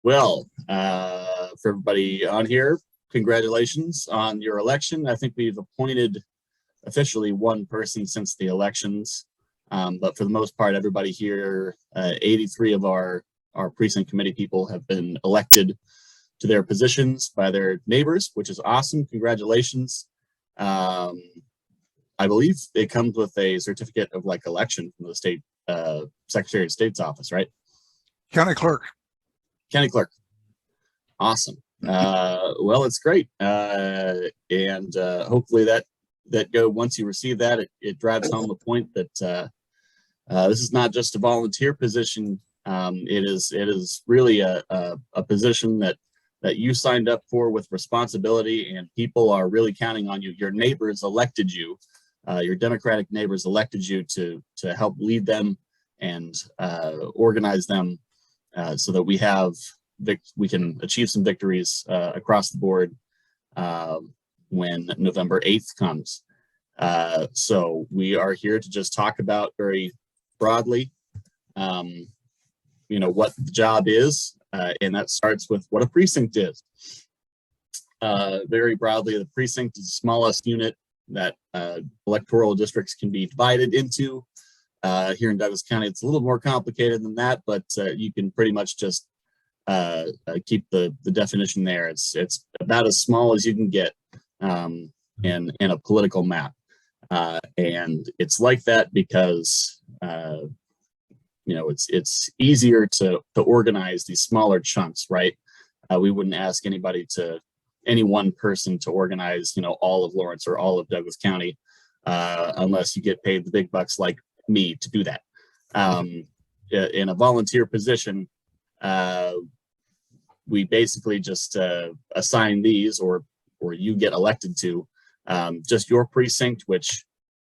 For everybody on here, congratulations on your election. I think we've appointed officially one person since the elections, but for the most part, everybody here, 83 of our precinct committee people have been elected to their positions by their neighbors, which is awesome. Congratulations. I believe it comes with a certificate of election from the state Secretary of State's office, right? County clerk. County clerk. Awesome. Well, it's great. And hopefully once you receive that, it drives home the point that this is not just a volunteer position. It is really a position that you signed up for with responsibility, and people are really counting on you. Your neighbors elected you. Your Democratic neighbors elected you to help lead them and organize them so that we can achieve some victories across the board when November 8th comes. So we are here to just talk about very broadly, what the job is, and that starts with what a precinct is. Very broadly, the precinct is the smallest unit that electoral districts can be divided into. Here in Douglas County, it's a little more complicated than that, but you can pretty much just keep the definition there. It's about as small as you can get in a political map, and it's like that because it's easier to organize these smaller chunks, right? We wouldn't ask any one person to organize all of Lawrence or all of Douglas County unless you get paid the big bucks like me to do that. In a volunteer position, we basically just assign these, or you get elected to just your precinct, which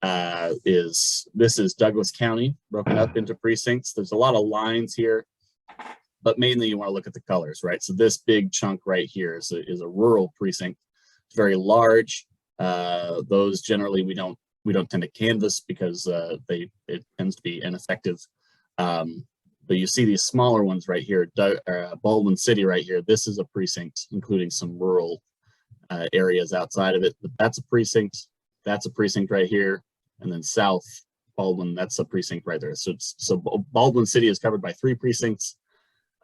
this is Douglas County broken up into precincts. There's a lot of lines here, but mainly you want to look at the colors, right? So this big chunk right here is a rural precinct. It's very large. Those generally we don't tend to canvass because it tends to be ineffective. But you see these smaller ones right here, Baldwin City right here. This is a precinct, including some rural areas outside of it. But that's a precinct. That's a precinct right here, and then South Baldwin, that's a precinct right there. So Baldwin City is covered by 3 precincts.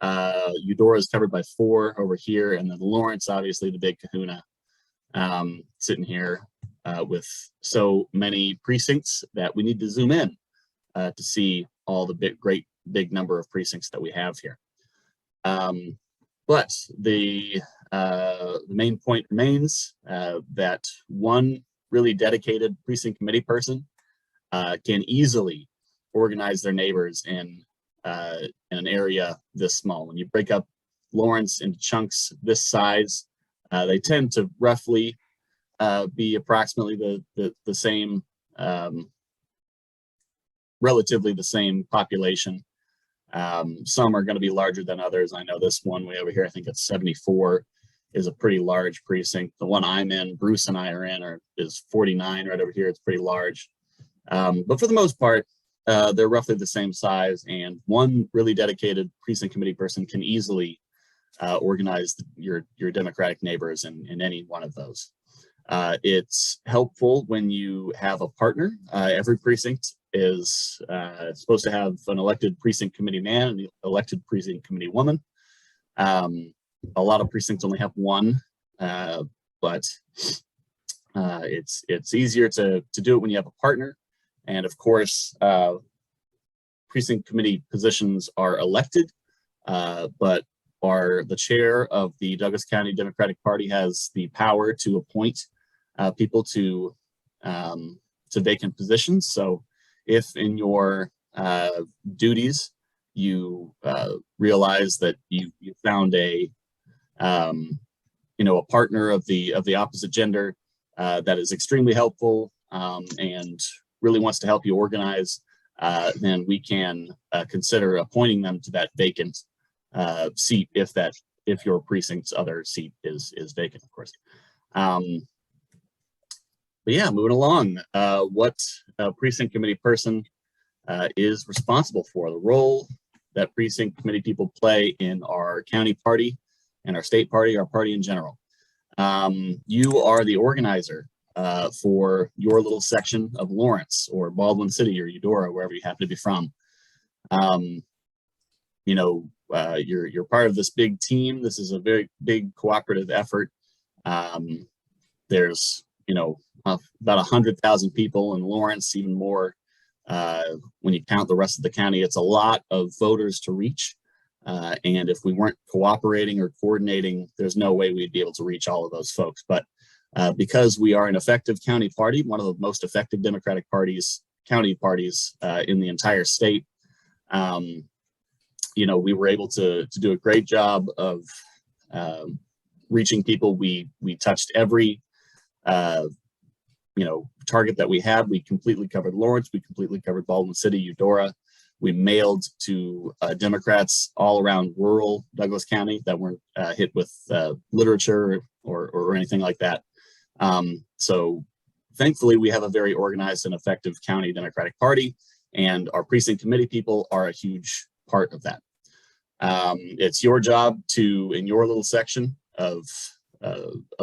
Eudora is covered by 4 over here, and then Lawrence, obviously the big kahuna, sitting here with so many precincts that we need to zoom in to see all the big number of precincts that we have here. But the main point remains that one really dedicated precinct committee person can easily organize their neighbors in an area this small. When you break up Lawrence into chunks this size, they tend to roughly be approximately the same, relatively the same population. Some are going to be larger than others. I know this one way over here, I think it's 74, is a pretty large precinct. The one I'm in, Bruce and I are in, is 49 right over here. It's pretty large. But for the most part, they're roughly the same size, and one really dedicated precinct committee person can easily organize your Democratic neighbors in any one of those. It's helpful when you have a partner. Every precinct is supposed to have an elected precinct committee man and an elected precinct committee woman. A lot of precincts only have one, but it's easier to do it when you have a partner. And of course, precinct committee positions are elected, but the chair of the Douglas County Democratic Party has the power to appoint people to vacant positions. So if in your duties you realize that you found a partner of the opposite gender that is extremely helpful and really wants to help you organize, then we can consider appointing them to that vacant seat if your precinct's other seat is vacant, of course. But yeah, moving along, what a precinct committee person is responsible for. The role that precinct committee people play in our county party and our state party, our party in general. You are the organizer for your little section of Lawrence or Baldwin City or Eudora, wherever you happen to be from. You're part of this big team. This is a very big cooperative effort. There's, about 100,000 people in Lawrence, even more when you count the rest of the county. It's a lot of voters to reach. And if we weren't cooperating or coordinating, there's no way we'd be able to reach all of those folks. But because we are an effective county party, one of the most effective Democratic county parties in the entire state, we were able to do a great job of reaching people. We touched every target that we had. We completely covered Lawrence. We completely covered Baldwin City, Eudora. We mailed to Democrats all around rural Douglas County that weren't hit with literature or anything like that. So thankfully, we have a very organized and effective county Democratic Party, and our precinct committee people are a huge part of that. It's your job to, in your little section of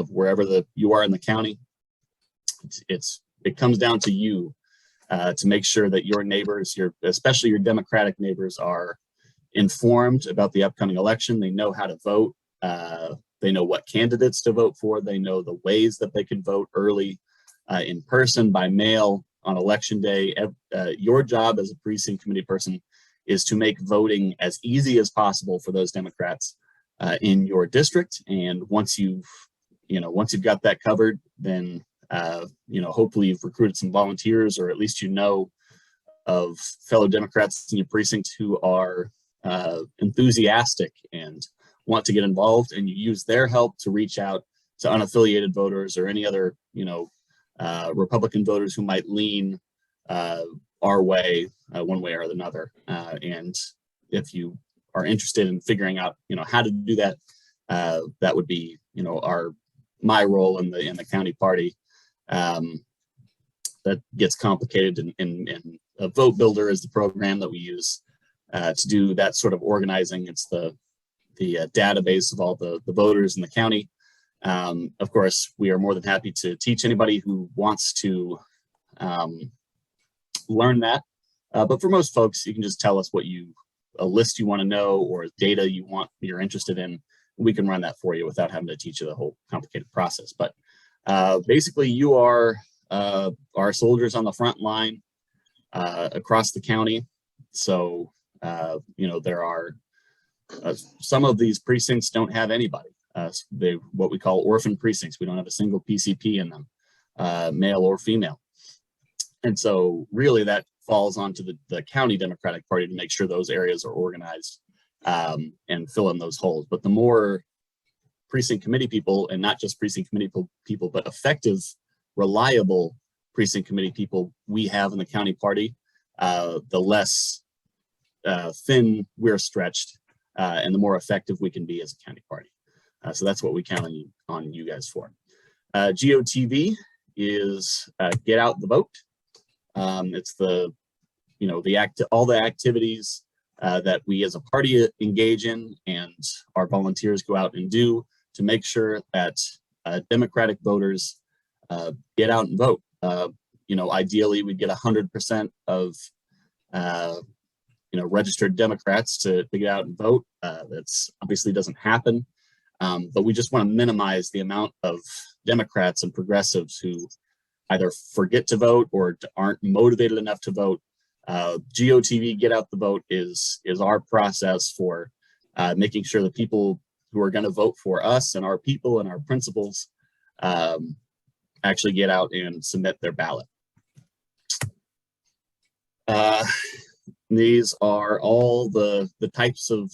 wherever you are in the county, it comes down to you to make sure that your neighbors, especially your Democratic neighbors, are informed about the upcoming election. They know how to vote. They know what candidates to vote for. They know the ways that they can vote early, in person, by mail, on election day. Your job as a precinct committee person is to make voting as easy as possible for those Democrats in your district. And once you've got that covered, then hopefully you've recruited some volunteers, or at least of fellow Democrats in your precinct who are enthusiastic and want to get involved, and you use their help to reach out to unaffiliated voters or any other Republican voters who might lean our way, one way or another. And if you are interested in figuring out how to do that, that would be my role in the county party. That gets complicated, and a Vote Builder is the program that we use to do that sort of organizing. It's the database of all the voters in the county. Of course, we are more than happy to teach anybody who wants to learn that. But for most folks, you can just tell us a list you want to know, or data you're interested in. We can run that for you without having to teach you the whole complicated process. But basically, you are our soldiers on the front line across the county. So, there are some of these precincts don't have anybody. What we call orphan precincts. We don't have a single PCP in them, male or female. And so really that falls onto the county Democratic Party to make sure those areas are organized and fill in those holes. But the more precinct committee people, and not just precinct committee people, but effective, reliable precinct committee people we have in the county party, the less thin we're stretched, and the more effective we can be as a county party. So that's what we count on you guys for. GOTV is get out the vote. It's all the activities that we as a party engage in, and our volunteers go out and do to make sure that Democratic voters get out and vote. Ideally, we'd get 100% of registered Democrats to get out and vote. That's obviously doesn't happen, but we just want to minimize the amount of Democrats and progressives who either forget to vote or aren't motivated enough to vote. GOTV, Get Out the Vote, is our process for making sure the people who are going to vote for us and our people and our principles actually get out and submit their ballot. These are all the types of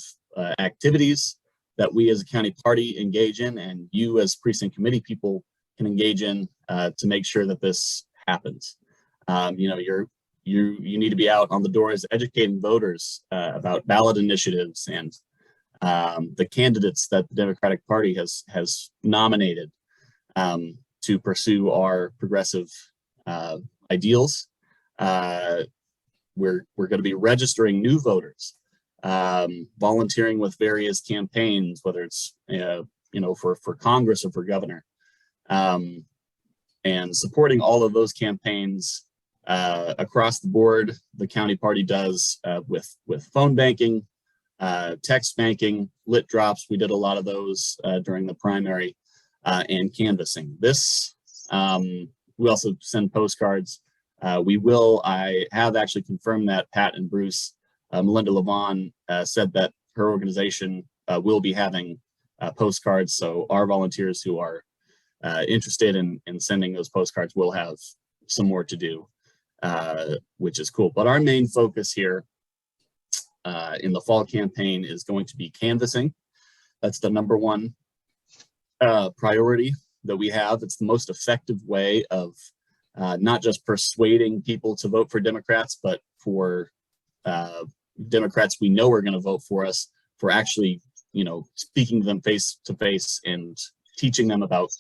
activities that we as a county party engage in, and you as precinct committee people can engage in to make sure that this happens. You need to be out on the doors educating voters about ballot initiatives and the candidates that the Democratic Party has nominated to pursue our progressive ideals. We're going to be registering new voters volunteering with various campaigns, whether it's for Congress or for governor, and supporting all of those campaigns across the board. The county party does with phone banking, text banking, lit drops. We did a lot of those during the primary, and canvassing. This we also send postcards. I have actually confirmed that Pat and Bruce, Melinda Levon said that her organization will be having postcards. So our volunteers who are interested in sending those postcards will have some more to do, which is cool. But our main focus here in the fall campaign is going to be canvassing. That's the number one priority that we have. It's the most effective way of not just persuading people to vote for Democrats, but for Democrats we know are going to vote for us, for actually, speaking to them face to face and teaching them about,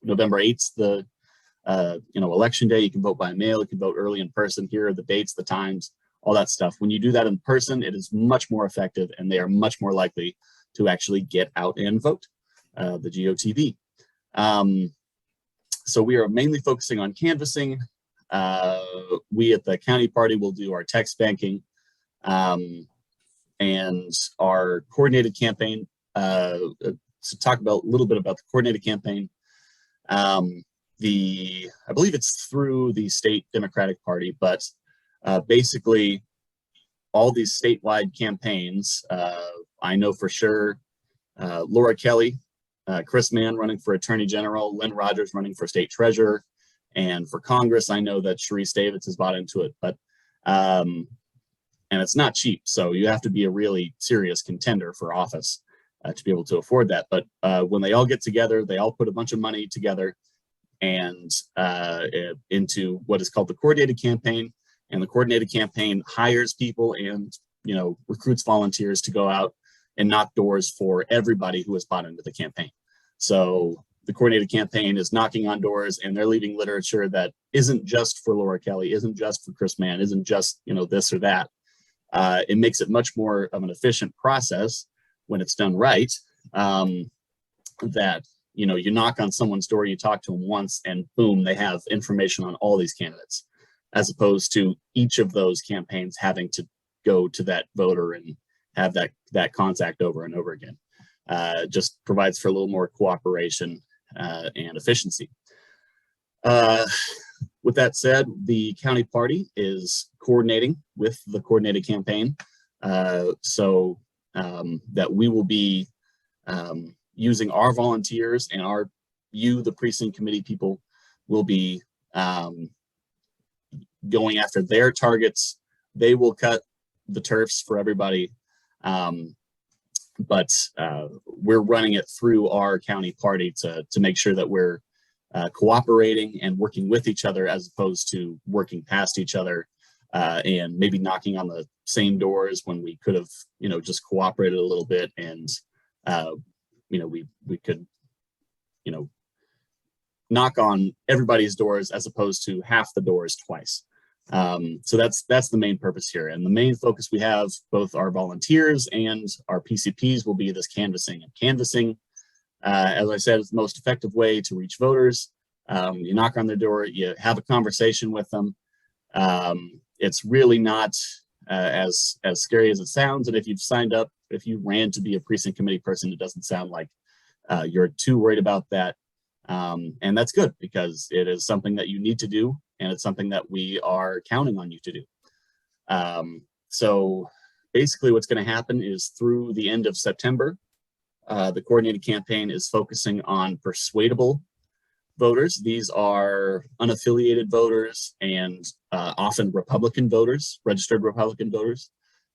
November 8th, the election day. You can vote by mail, you can vote early in person. Here are the dates, the times, all that stuff. When you do that in person, it is much more effective, and they are much more likely to actually get out and vote, the GOTV. So we are mainly focusing on canvassing. We at the county party will do our text banking, and our coordinated campaign. To talk about a little bit about the coordinated campaign, I believe it's through the state Democratic Party, but basically all these statewide campaigns, I know for sure Laura Kelly, Chris Mann running for Attorney General, Lynn Rogers running for State Treasurer, and for Congress, I know that Sharice Davids has bought into it, but and it's not cheap, so you have to be a really serious contender for office to be able to afford that. But when they all get together, they all put a bunch of money together and into what is called the coordinated campaign, and the coordinated campaign hires people and recruits volunteers to go out and knock doors for everybody who has bought into the campaign. So the coordinated campaign is knocking on doors, and they're leaving literature that isn't just for Laura Kelly, isn't just for Chris Mann, isn't just this or that. It makes it much more of an efficient process when it's done right. That you knock on someone's door, you talk to them once, and boom, they have information on all these candidates, as opposed to each of those campaigns having to go to that voter and have that contact over and over again. Just provides for a little more cooperation and efficiency. With that said, the county party is coordinating with the coordinated campaign, so that we will be using our volunteers, and the precinct committee people will be going after their targets. They will cut the turfs for everybody, but we're running it through our county party to make sure that we're cooperating and working with each other, as opposed to working past each other and maybe knocking on the same doors when we could have just cooperated a little bit, and we could knock on everybody's doors as opposed to half the doors twice. So that's the main purpose here, and the main focus we have, both our volunteers and our PCPs, will be this canvassing. And canvassing, as I said, is the most effective way to reach voters. You knock on their door, you have a conversation with them. It's really not as scary as it sounds, and if you've signed up, if you ran to be a precinct committee person, it doesn't sound like you're too worried about that. And that's good, because it is something that you need to do, and it's something that we are counting on you to do. So basically what's going to happen is, through the end of September, the coordinated campaign is focusing on persuadable voters. These are unaffiliated voters, and often Republican voters, registered Republican voters,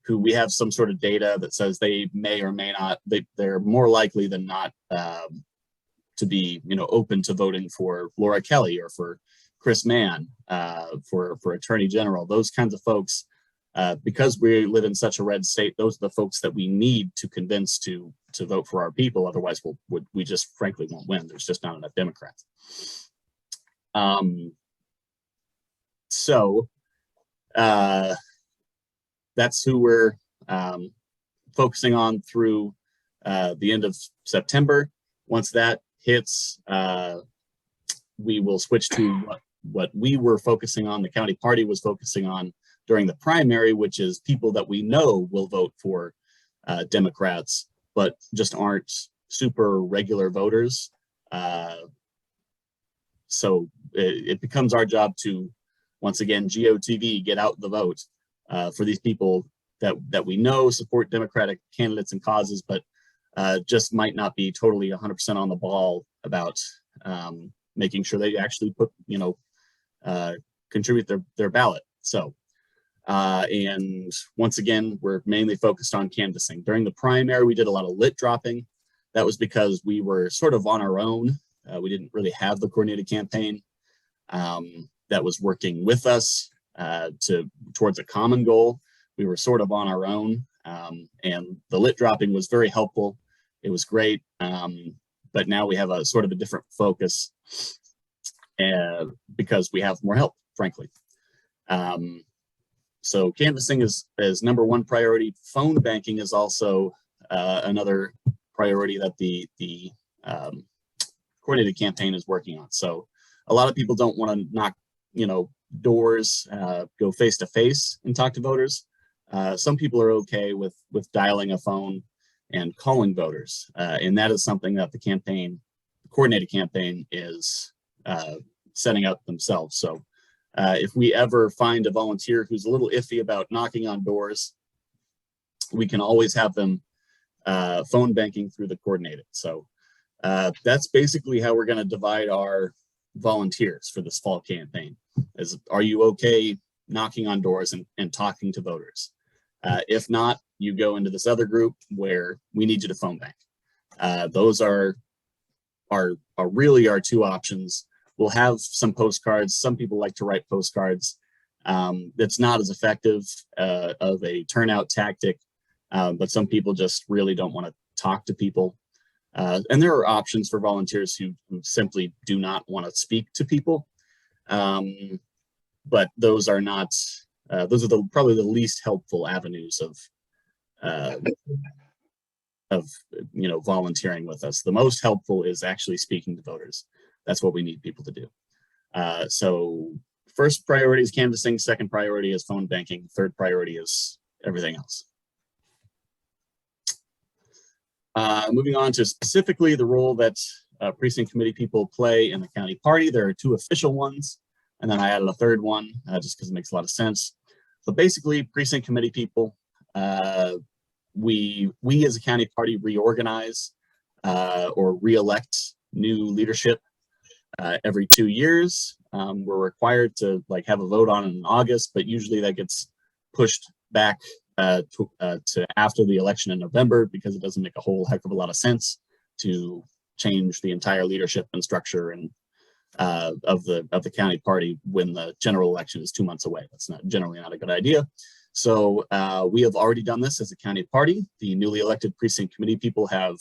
who we have some sort of data that says they may or may not, they're more likely than not to be open to voting for Laura Kelly or for Chris Mann, for Attorney General. Those kinds of folks, because we live in such a red state, those are the folks that we need to convince to vote for our people. Otherwise, we just frankly won't win. There's just not enough Democrats. So that's who we're focusing on through the end of September. Once that hits, we will switch to what we were focusing on, the county party was focusing on during the primary, which is people that we know will vote for Democrats, but just aren't super regular voters. So it becomes our job to, once again, GOTV, get out the vote for these people that we know support Democratic candidates and causes, but just might not be totally 100% on the ball about making sure they actually put, contribute their ballot. So, and once again, we're mainly focused on canvassing. During the primary, we did a lot of lit dropping. That was because we were sort of on our own. We didn't really have the coordinated campaign that was working with us towards a common goal. We were sort of on our own, and the lit dropping was very helpful. It was great, but now we have a sort of a different focus because we have more help, frankly. So canvassing is number one priority. Phone banking is also another priority that the coordinated campaign is working on. So a lot of people don't want to knock, doors, go face to face and talk to voters. Some people are okay with dialing a phone and calling voters, and that is something that the coordinated campaign is setting up themselves. So if we ever find a volunteer who's a little iffy about knocking on doors, we can always have them phone banking through the coordinated. So that's basically how we're going to divide our volunteers for this fall campaign. Are you okay knocking on doors and talking to voters? If not, you go into this other group where we need you to phone bank. Those are really our two options. We'll have some postcards. Some people like to write postcards. That's not as effective of a turnout tactic, but some people just really don't want to talk to people. And there are options for volunteers who simply do not want to speak to people. But those are not, those are probably the least helpful avenues of volunteering with us. The most helpful is actually speaking to voters. That's what we need people to do. So first priority is canvassing, second priority is phone banking, third priority is everything else. Moving on to specifically the role that precinct committee people play in the county party. There are two official ones, and then I added a third one just because it makes a lot of sense. But basically, precinct committee people, we as a county party reorganize or re-elect new leadership every 2 years. We're required to have a vote on it in August, but usually that gets pushed back to after the election in November, because it doesn't make a whole heck of a lot of sense to change the entire leadership and structure and of the county party when the general election is 2 months away. That's generally not a good idea. So we have already done this as a county party. The newly elected precinct committee people have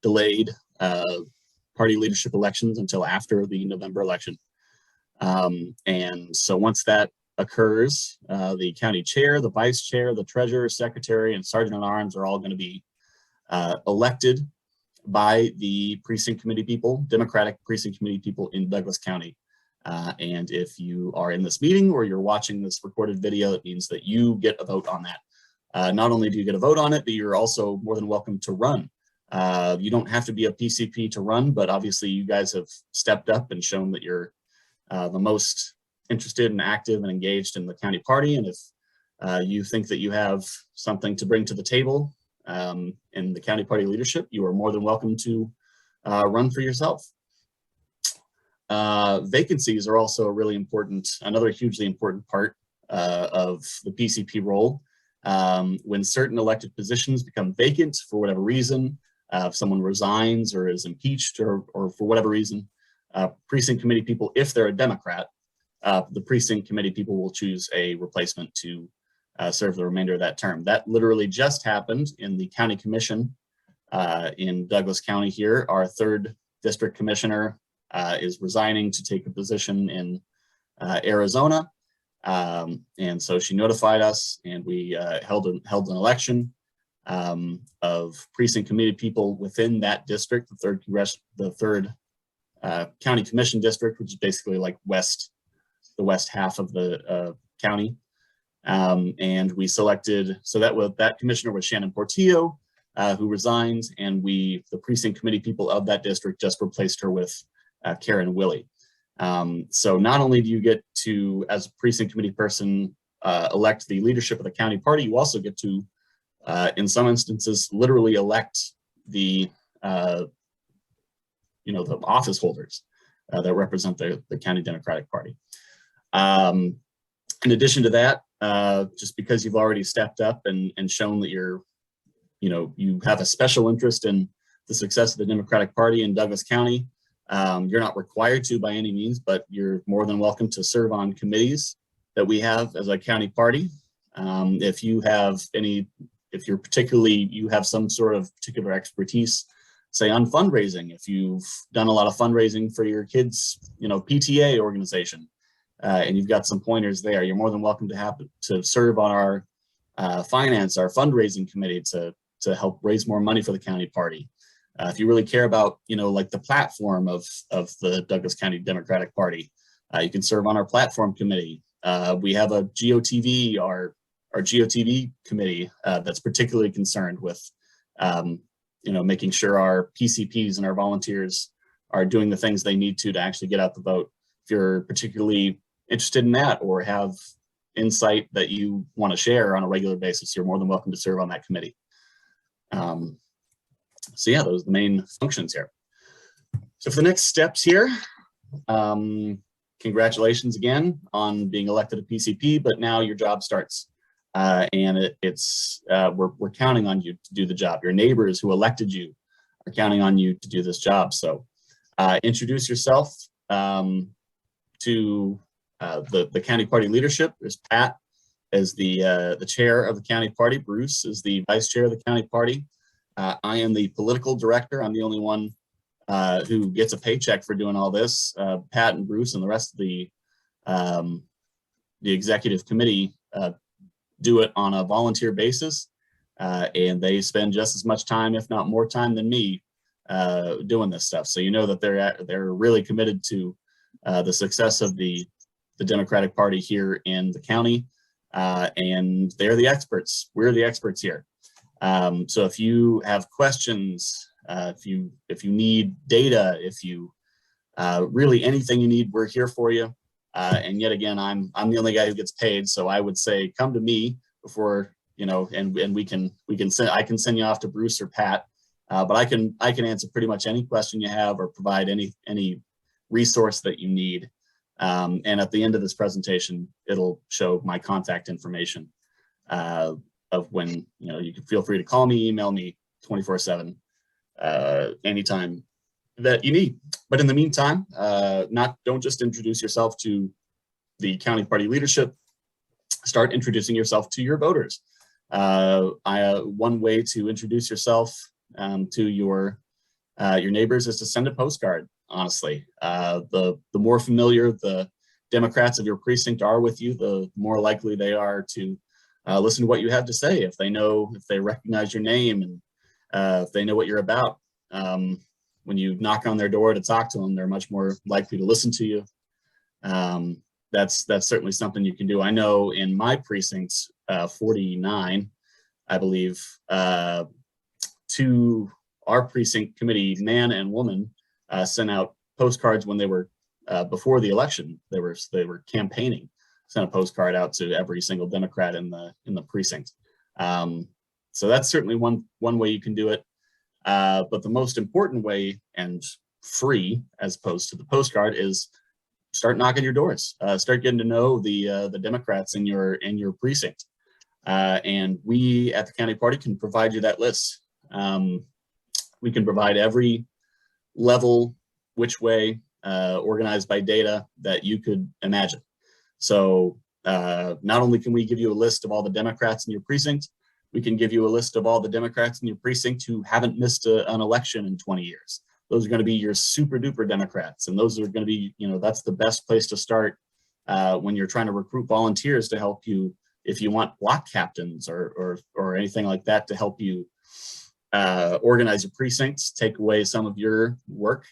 delayed party leadership elections until after the November election. And so once that occurs, the county chair, the vice chair, the treasurer, secretary, and sergeant at arms are all going to be elected by the precinct committee people, Democratic precinct committee people in Douglas County. And if you are in this meeting or you're watching this recorded video, it means that you get a vote on that. Not only do you get a vote on it, but you're also more than welcome to run. You don't have to be a PCP to run, but obviously you guys have stepped up and shown that you're the most interested and active and engaged in the county party. And if you think that you have something to bring to the table in the county party leadership, you are more than welcome to run for yourself. Vacancies are also a really important, another hugely important part of the PCP role. When certain elected positions become vacant for whatever reason, if someone resigns or is impeached or for whatever reason, precinct committee people, if they're a Democrat, the precinct committee people will choose a replacement to serve the remainder of that term. That literally just happened in the county commission in Douglas County here. Our 3rd district commissioner is resigning to take a position in Arizona. And so she notified us, and we held an election. of precinct committee people within that district, the third county commission district, which is basically like the west half of the county. And we selected, so that commissioner was Shannon Portillo, who resigned, and the precinct committee people of that district just replaced her with Karen Willie. So not only do you get to, as a precinct committee person, elect the leadership of the county party, you also get to, in some instances, literally elect the the office holders that represent the county Democratic Party. In addition to that, just because you've already stepped up and shown that you have a special interest in the success of the Democratic Party in Douglas County, you're not required to by any means, but you're more than welcome to serve on committees that we have as a county party. If you have you have some sort of particular expertise, say on fundraising, if you've done a lot of fundraising for your kids, PTA organization, and you've got some pointers there, you're more than welcome to serve on our our fundraising committee to help raise more money for the county party. If you really care about, like the platform of the Douglas County Democratic Party, you can serve on our platform committee. We have a GOTV, our GOTV committee that's particularly concerned with, making sure our PCPs and our volunteers are doing the things they need to actually get out the vote. If you're particularly interested in that or have insight that you want to share on a regular basis, you're more than welcome to serve on that committee. So yeah, those are the main functions here. So for the next steps here, congratulations again on being elected a PCP, but now your job starts. And we're counting on you to do the job. Your neighbors who elected you are counting on you to do this job. So introduce yourself to the county party leadership. There's Pat as the chair of the county party. Bruce is the vice chair of the county party. I am the political director. I'm the only one who gets a paycheck for doing all this. Pat and Bruce and the rest of the executive committee do it on a volunteer basis, and they spend just as much time, if not more time than me, doing this stuff. So that they're really committed to the success of the Democratic Party here in the county, and they're the experts. We're the experts here. So if you have questions, if you need data, if you really anything you need, we're here for you. And yet again, I'm the only guy who gets paid, so I would say come to me before and we can I can send you off to Bruce or Pat, but I can answer pretty much any question you have or provide any resource that you need. And at the end of this presentation, it'll show my contact information of when you can feel free to call me, email me 24/7, anytime that you need. But in the meantime, don't just introduce yourself to the county party leadership, start introducing yourself to your voters. One way to introduce yourself to your neighbors is to send a postcard, honestly. The more familiar the Democrats of your precinct are with you, the more likely they are to listen to what you have to say. If they recognize your name and if they know what you're about. When you knock on their door to talk to them, they're much more likely to listen to you. That's certainly something you can do. I know in my precinct, 49, I believe, to our precinct committee, man and woman, sent out postcards when they were before the election. They were campaigning, sent a postcard out to every single Democrat in the precinct. So that's certainly one way you can do it. But the most important way, and free as opposed to the postcard, is start knocking your doors. Start getting to know the Democrats in your precinct, and we at the county party can provide you that list. We can provide every level, which way, organized by data that you could imagine. So not only can we give you a list of all the Democrats in your precinct, we can give you a list of all the Democrats in your precinct who haven't missed an election in 20 years. Those are going to be your super duper Democrats. And those are going to be, that's the best place to start when you're trying to recruit volunteers to help you if you want block captains or anything like that to help you organize your precincts, take away some of your work,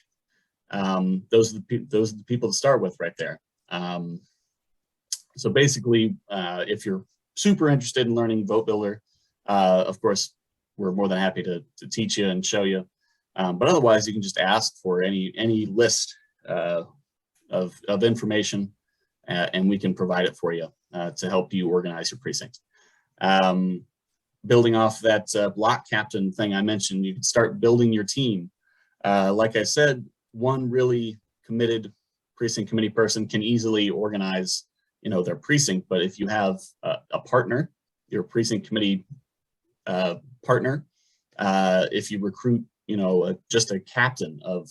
those are the people to start with right there. So basically, if you're super interested in learning Vote Builder, of course, we're more than happy to teach you and show you. But otherwise, you can just ask for any list of information, and we can provide it for you to help you organize your precinct. Building off that block captain thing I mentioned, you can start building your team. Like I said, one really committed precinct committee person can easily organize, their precinct. But if you have a partner, your precinct committee partner, if you recruit, just a captain of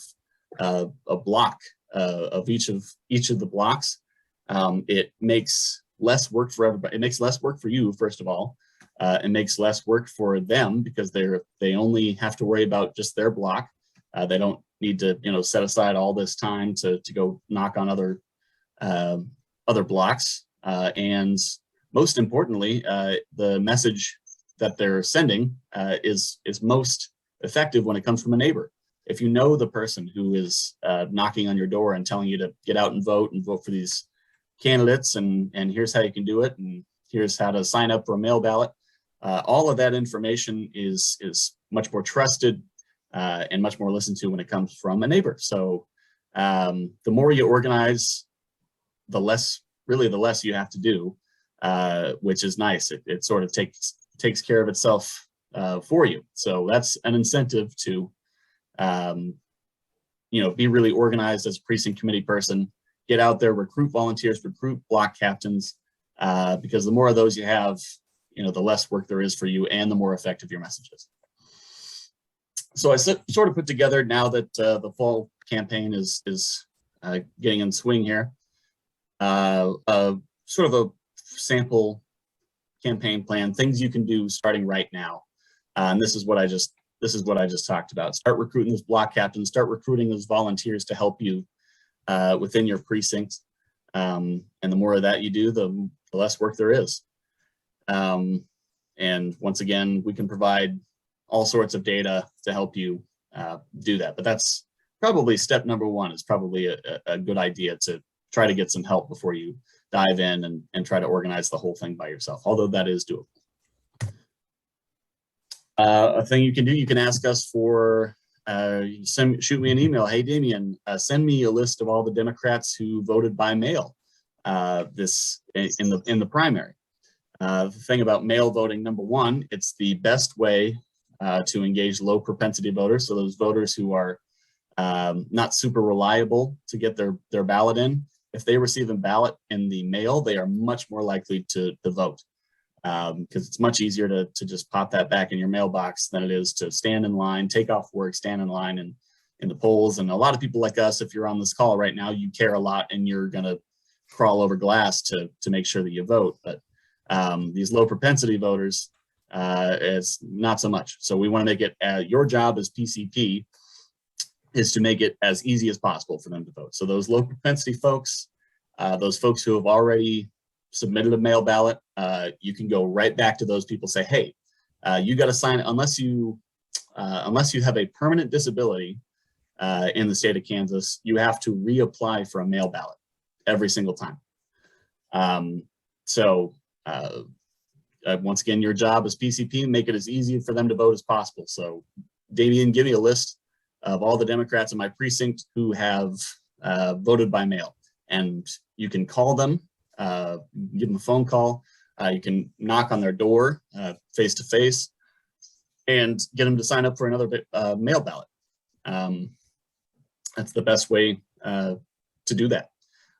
a block of each of the blocks, it makes less work for everybody. It makes less work for you, first of all. It makes less work for them because they only have to worry about just their block. They don't need to, set aside all this time to go knock on other blocks. And most importantly, the message that they're sending is most effective when it comes from a neighbor. If you know the person who is knocking on your door and telling you to get out and vote for these candidates, and here's how you can do it, and here's how to sign up for a mail ballot, all of that information is much more trusted and much more listened to when it comes from a neighbor. So the more you organize, the less you have to do, which is nice. It sort of takes care of itself for you. So that's an incentive to, be really organized as a precinct committee person. Get out there, recruit volunteers, recruit block captains, because the more of those you have, the less work there is for you and the more effective your message is. So I sort of put together, now that the fall campaign is getting in swing here, sort of a sample campaign plan, things you can do starting right now. And this is what I just talked about. Start recruiting those block captains, start recruiting those volunteers to help you within your precinct. And the more of that you do, the less work there is. And once again, we can provide all sorts of data to help you do that. But that's probably step number one. Is probably a good idea to try to get some help before you dive in and try to organize the whole thing by yourself, although that is doable. A thing you can do, you can ask us for, shoot me an email. Hey, Damien, send me a list of all the Democrats who voted by mail in the primary. The thing about mail voting, number one, it's the best way to engage low propensity voters. So those voters who are not super reliable to get their ballot in, if they receive a ballot in the mail, they are much more likely to vote, because it's much easier to just pop that back in your mailbox than it is to stand in line, take off work, stand in line in the polls. And a lot of people like us, if you're on this call right now, you care a lot and you're going to crawl over glass to make sure that you vote. But these low propensity voters, it's not so much. So we want to make it, your job as PCP is to make it as easy as possible for them to vote. So those low propensity folks, those folks who have already submitted a mail ballot, you can go right back to those people, say, hey, you got to sign, unless you have a permanent disability in the state of Kansas, you have to reapply for a mail ballot every single time. Once again, your job as PCP, make it as easy for them to vote as possible. So Damien, give me a list of all the Democrats in my precinct who have voted by mail, and you can call them, give them a phone call. You can knock on their door face to face and get them to sign up for another mail ballot. That's the best way to do that.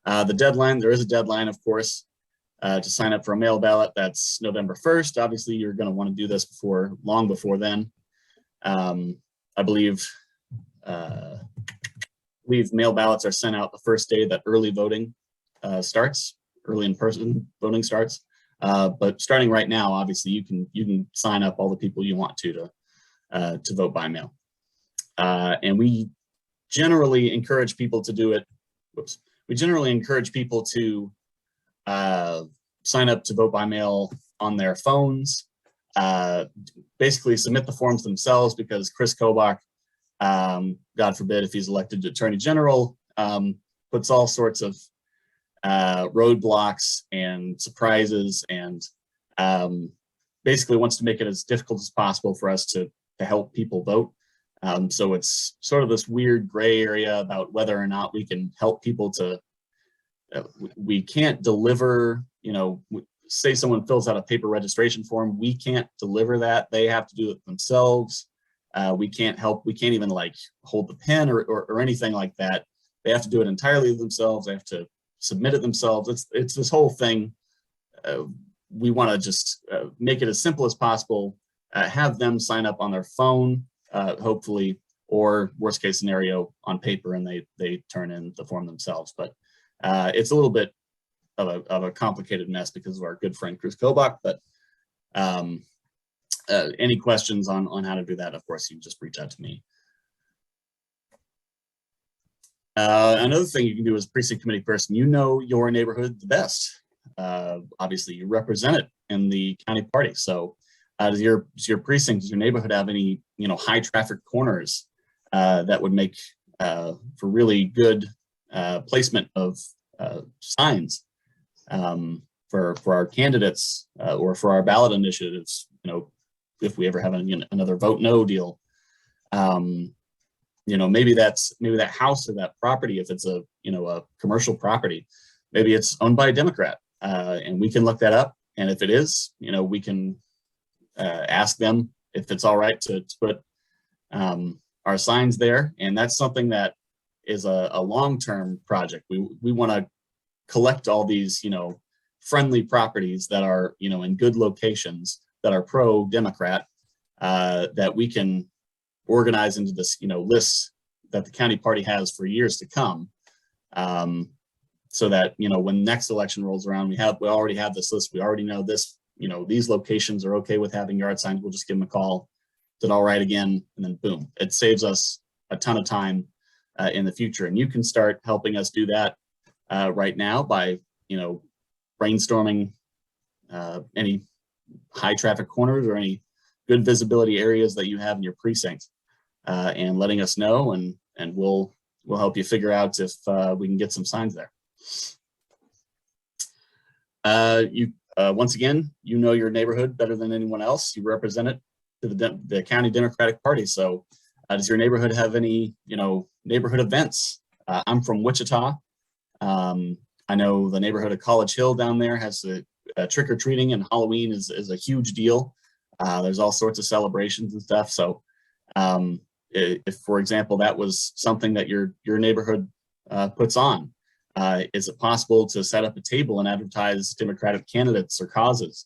The deadline, there is a deadline, of course, to sign up for a mail ballot. That's November 1st. Obviously, you're going to want to do this long before then. I believe mail ballots are sent out the first day that early voting starts, early in-person voting starts. But starting right now, obviously, you can sign up all the people you want to vote by mail. And we generally encourage people to do it. We generally encourage people to sign up to vote by mail on their phones, basically submit the forms themselves, because Chris Kobach, God forbid if he's elected Attorney General, puts all sorts of roadblocks and surprises, and basically wants to make it as difficult as possible for us to help people vote. So it's sort of this weird gray area about whether or not we can help people to, we can't deliver, you know, say someone fills out a paper registration form, we can't deliver that. They have to do it themselves. We can't help, we can't even like hold the pen or anything like that. They have to do it entirely themselves. They have to submit it themselves. It's this whole thing. We want to just make it as simple as possible, have them sign up on their phone, hopefully, or worst case scenario on paper, and they turn in the form themselves. But it's a little bit of a complicated mess because of our good friend Chris Kobach. But any questions on how to do that, of course, you just reach out to me. Another thing you can do as a precinct committee person, you know your neighborhood the best. Obviously, you represent it in the county party. So does your precinct, does your neighborhood have any, you know, high traffic corners that would make for really good placement of signs for our candidates or for our ballot initiatives? You know, if we ever have another vote no deal, you know, maybe that house or that property, if it's a, you know, a commercial property, maybe it's owned by a Democrat, and we can look that up. And if it is, you know, we can ask them if it's all right to put our signs there. And that's something that is a long-term project. We want to collect all these, you know, friendly properties that are, you know, in good locations that are pro-Democrat, that we can organize into this, you know, list that the county party has for years to come, so that, you know, when next election rolls around, we already have this list. We already know this, you know, these locations are okay with having yard signs. We'll just give them a call. Is it all right again? And then boom, it saves us a ton of time in the future. And you can start helping us do that right now by, you know, brainstorming any high traffic corners or any good visibility areas that you have in your precinct, and letting us know, and we'll help you figure out if we can get some signs there. Once again, you know your neighborhood better than anyone else. You represent it to the county Democratic Party. So does your neighborhood have any, you know, neighborhood events? I'm from Wichita. I know the neighborhood of College Hill down there has a trick-or-treating, and Halloween is a huge deal. There's all sorts of celebrations and stuff. So if, for example, that was something that your neighborhood puts on, is it possible to set up a table and advertise Democratic candidates or causes?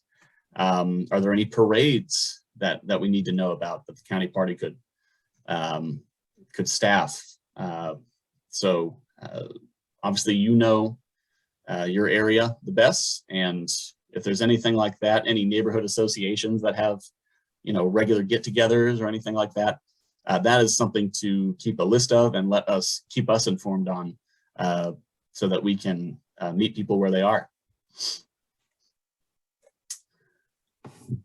Are there any parades that we need to know about that the county party could staff? So obviously, you know your area the best, and if there's anything like that, any neighborhood associations that have, you know, regular get-togethers or anything like that, that is something to keep a list of and keep us informed on, so that we can meet people where they are.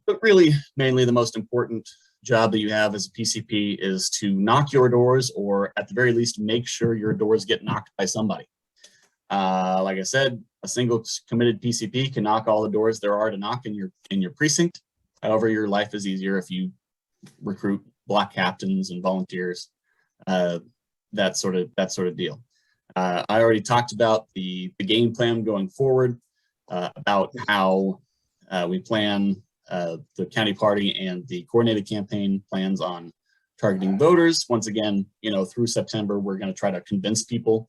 But really, mainly the most important job that you have as a PCP is to knock your doors, or at the very least, make sure your doors get knocked by somebody. Like I said, a single committed PCP can knock all the doors there are to knock in your precinct. However, your life is easier if you recruit block captains and volunteers, that sort of deal. I already talked about the game plan going forward, about how we plan the county party and the coordinated campaign plans on targeting voters. Once again, you know, through September, we're going to try to convince people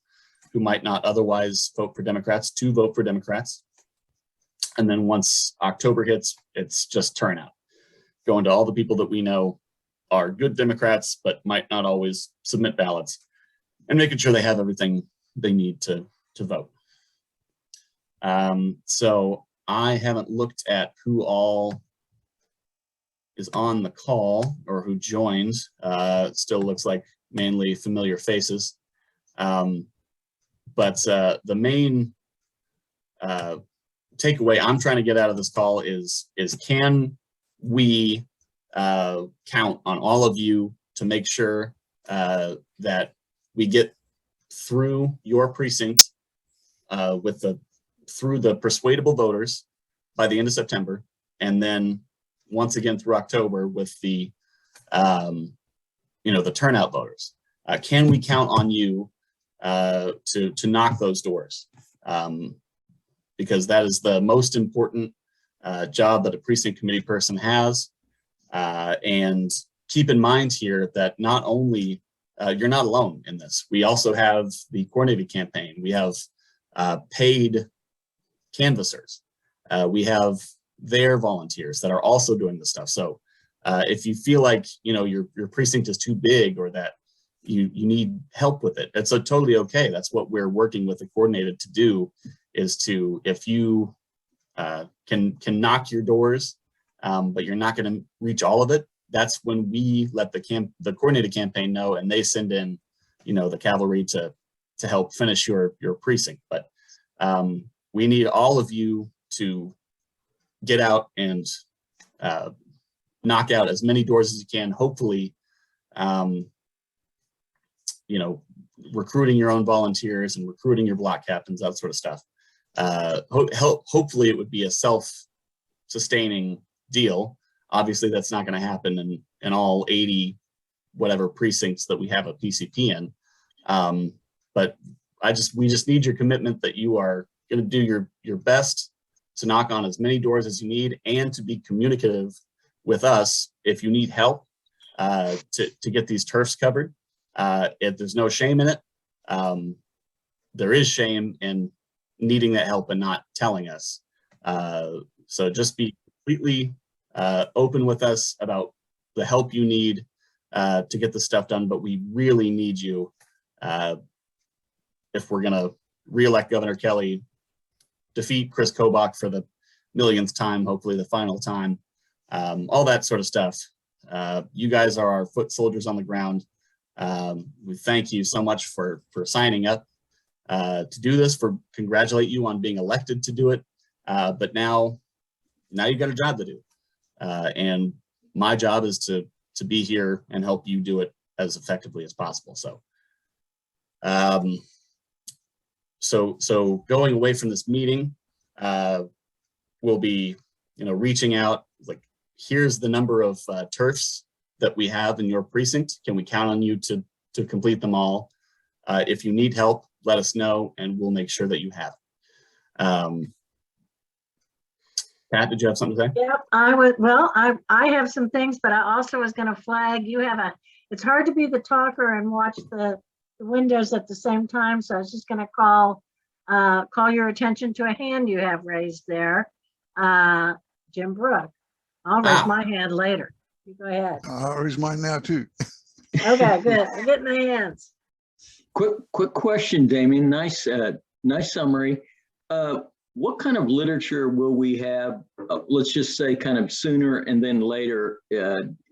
who might not otherwise vote for Democrats to vote for Democrats. And then once October hits, it's just turnout. Going to all the people that we know are good Democrats, but might not always submit ballots, and making sure they have everything they need to vote. So I haven't looked at who all is on the call or who joined. It still looks like mainly familiar faces. But the main takeaway I'm trying to get out of this call is can we count on all of you to make sure that we get through your precinct through the persuadable voters by the end of September, and then once again through October with the the turnout voters. Can we count on you to knock those doors? Because that is the most important job that a precinct committee person has. And keep in mind here that not only you're not alone in this. We also have the coordinated campaign. We have paid canvassers. We have their volunteers that are also doing this stuff. So if you feel like your precinct is too big or that you need help with it, it's totally okay. That's what we're working with the coordinated to do, is to, if you can knock your doors, but you're not going to reach all of it, that's when we let the coordinated campaign know, and they send in the cavalry to help finish your precinct. But we need all of you to get out and knock out as many doors as you can, hopefully recruiting your own volunteers and recruiting your block captains, that sort of stuff. Hopefully it would be a self-sustaining deal. Obviously that's not going to happen in all 80 whatever precincts that we have a PCP in. But we just need your commitment that you are going to do your best to knock on as many doors as you need, and to be communicative with us if you need help to get these turfs covered. If there's no shame in it, there is shame in needing that help and not telling us. So just be completely open with us about the help you need to get the stuff done. But we really need you if we're going to reelect Governor Kelly, defeat Chris Kobach for the millionth time, hopefully the final time, all that sort of stuff. You guys are our foot soldiers on the ground. We thank you so much for signing up to do this, congratulate you on being elected to do it. But now you've got a job to do. And my job is to be here and help you do it as effectively as possible. So going away from this meeting, we'll be, reaching out, like, here's the number of turfs that we have in your precinct. Can we count on you to complete them all? If you need help, let us know, and we'll make sure that you have it. Pat, did you have something to say? Yep, I would. Well, I have some things, but I also was going to flag. It's hard to be the talker and watch the windows at the same time. So I was just going to call your attention to a hand you have raised there, Jim Brook. I'll raise my hand later. You go ahead. I'll raise mine now too. Okay, good. I'm getting my hands. Quick question, Damien. Nice summary. What kind of literature will we have? Let's just say kind of sooner and then later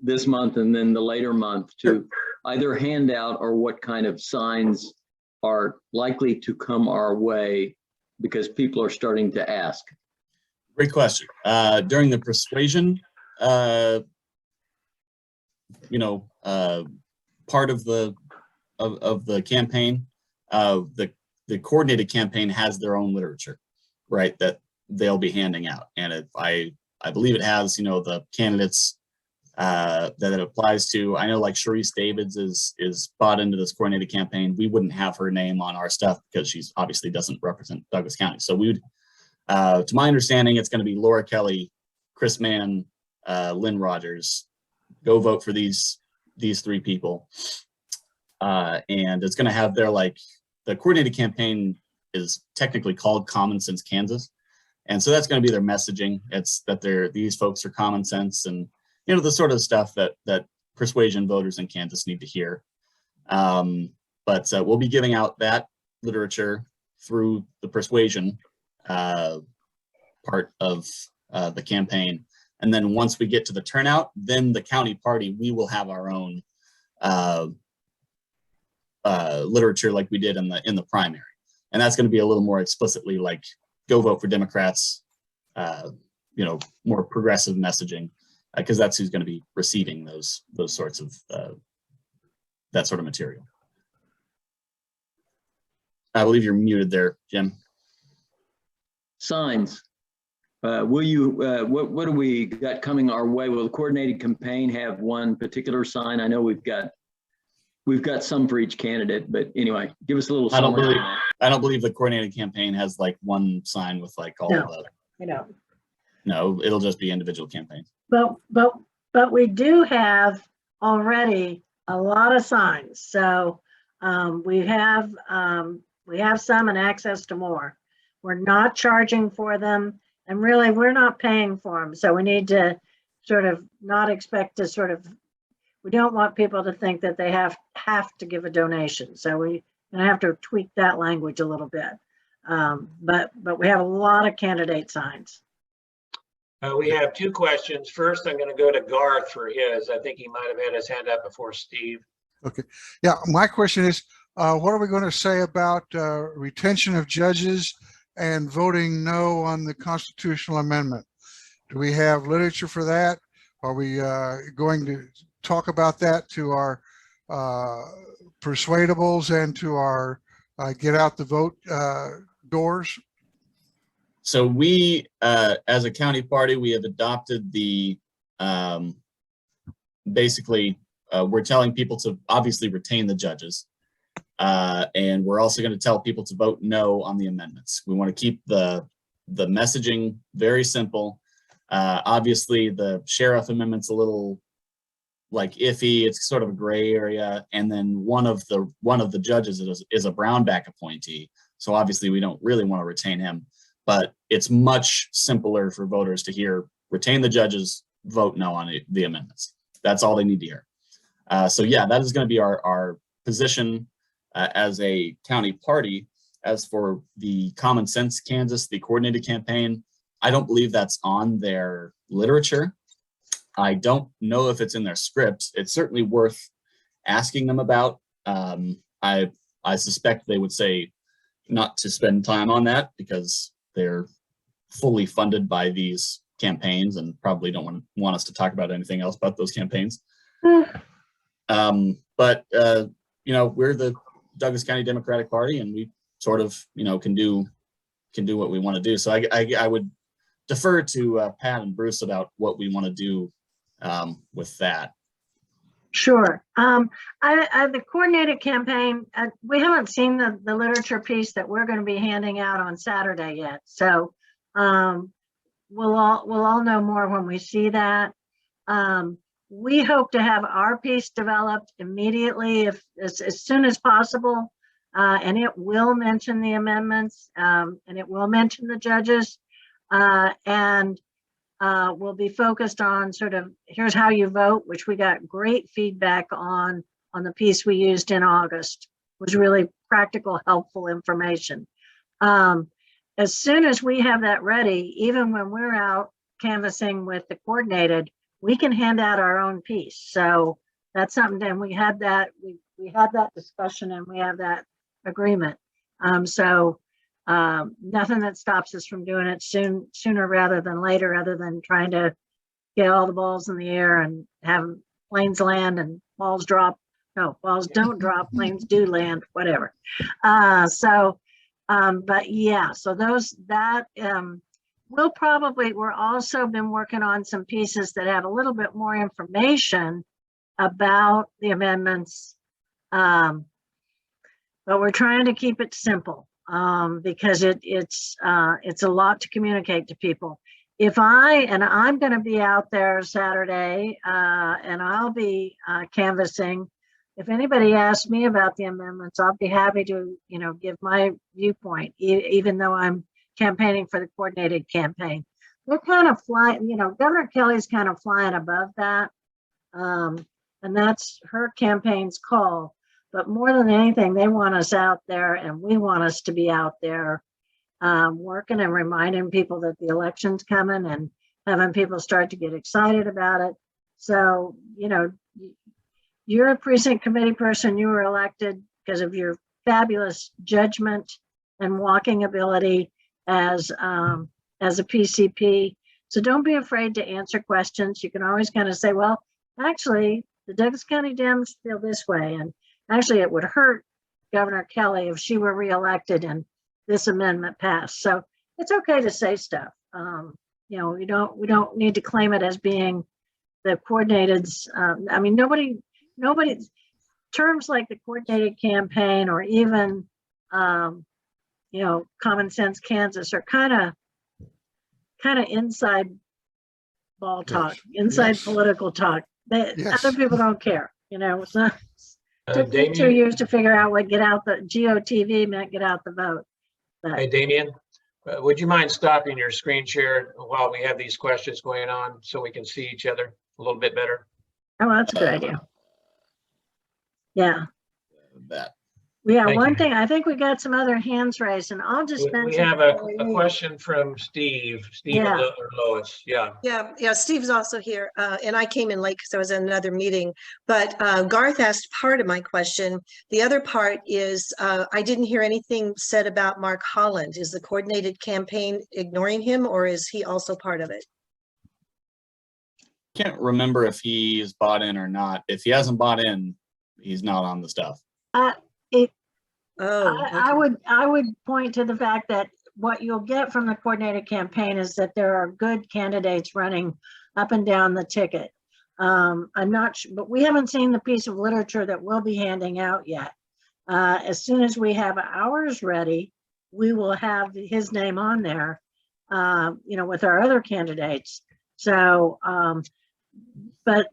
this month, and then the later month, to either hand out, or what kind of signs are likely to come our way because people are starting to ask? Great question. During the persuasion, part of the campaign, the coordinated campaign has their own literature, right, that they'll be handing out. And I believe it has, the candidates that it applies to. I know, like, Sharice Davids is bought into this coordinated campaign. We wouldn't have her name on our stuff because she's obviously doesn't represent Douglas County. So we would, to my understanding, it's going to be Laura Kelly, Chris Mann, Lynn Rogers. Go vote for these three people. And it's going to have the coordinated campaign is technically called Common Sense Kansas. And so that's going to be their messaging. It's that these folks are common sense, and, the sort of stuff that persuasion voters in Kansas need to hear. But we'll be giving out that literature through the persuasion part of the campaign. And then once we get to the turnout, then the county party, we will have our own literature like we did in the primary. And that's going to be a little more explicitly like, go vote for Democrats, more progressive messaging, because that's who's going to be receiving those sorts of that sort of material. I believe you're muted there, Jim. Signs. Will you, what do we got coming our way? Will the coordinated campaign have one particular sign? I know we've got some for each candidate, but anyway, give us a little summary. I don't believe the coordinated campaign has like one sign with like all the. No, it'll just be individual campaigns. But we do have already a lot of signs. So we have some and access to more. We're not charging for them, and really we're not paying for them. So we need to sort of not expect to sort of, we don't want people to think that they have to give a donation. So we're gonna have to tweak that language a little bit. But we have a lot of candidate signs. We have two questions. First, I'm going to go to Garth for his. I think he might have had his hand up before Steve. Okay. Yeah, my question is, what are we going to say about retention of judges and voting no on the constitutional amendment? Do we have literature for that? Are we going to talk about that to our persuadables and to our get out the vote doors? So we, as a county party, we have adopted the, basically, we're telling people to obviously retain the judges. And we're also going to tell people to vote no on the amendments. We want to keep the messaging very simple. Obviously, the sheriff amendment's a little like iffy. It's sort of a gray area. And then one of the judges is a Brownback appointee. So obviously, we don't really want to retain him. But it's much simpler for voters to hear, retain the judges, vote no on the amendments. That's all they need to hear. So yeah, that is going to be our position as a county party. As for the Common Sense Kansas, the coordinated campaign, I don't believe that's on their literature. I don't know if it's in their script. It's certainly worth asking them about. I suspect they would say not to spend time on that because they're fully funded by these campaigns and probably don't want us to talk about anything else but those campaigns. But we're the Douglas County Democratic Party, and we sort of, can do what we want to do. So I would defer to Pat and Bruce about what we want to do with that. Sure. The coordinated campaign, we haven't seen the literature piece that we're going to be handing out on Saturday yet. So we'll all know more when we see that. We hope to have our piece developed immediately, as soon as possible, and it will mention the amendments, and it will mention the judges, and we'll be focused on sort of, here's how you vote, which we got great feedback on the piece we used in August. It was really practical, helpful information. As soon as we have that ready, even when we're out canvassing with the coordinated, we can hand out our own piece. So that's something, and we had that discussion, and we have that agreement. Nothing that stops us from doing it sooner rather than later, other than trying to get all the balls in the air and have planes land and balls drop. No, balls don't drop, planes do land, whatever. But yeah, so we're also been working on some pieces that have a little bit more information about the amendments. But we're trying to keep it simple. Because it's a lot to communicate to people. I'm going to be out there Saturday, and I'll be canvassing. If anybody asks me about the amendments, I'll be happy to, give my viewpoint, even though I'm campaigning for the coordinated campaign. They're kind of flying, Governor Kelly's kind of flying above that, and that's her campaign's call. But more than anything, they want us out there, and we want us to be out there working and reminding people that the election's coming and having people start to get excited about it. So, you're a precinct committee person. You were elected because of your fabulous judgment and walking ability as as a PCP. So don't be afraid to answer questions. You can always kind of say, well, actually, the Douglas County Dems feel this way. And actually, it would hurt Governor Kelly if she were reelected and this amendment passed. So it's okay to say stuff. You know, we don't need to claim it as being the coordinated. I mean, nobody, terms like the coordinated campaign or even, you know, Common Sense Kansas are kind of inside ball talk, inside Yes. political talk. Yes. Other people don't care. You know, it's not. Took me 2 Damien, years to figure out what get out the GOTV meant, get out the vote. But hey, Damien, would you mind stopping your screen share while we have these questions going on so we can see each other a little bit better? oh, that's a good idea. Yeah. That. Yeah, Thank one you. thing, I think we got some other hands raised, and I'll just We mention. have a before we leave. question from Steve Yeah. or Lois. Yeah. Yeah, Steve's also here, and I came in late because I was in another meeting. But Garth asked part of my question. The other part is I didn't hear anything said about Mark Holland. Is the coordinated campaign ignoring him, or is he also part of it? Can't remember if he's bought in or not. If he hasn't bought in, he's not on the stuff. I would point to the fact that what you'll get from the coordinated campaign is that there are good candidates running up and down the ticket. I'm not sure, but we haven't seen the piece of literature that we'll be handing out yet. As soon as we have ours ready, we will have his name on there, you know, with our other candidates. So, but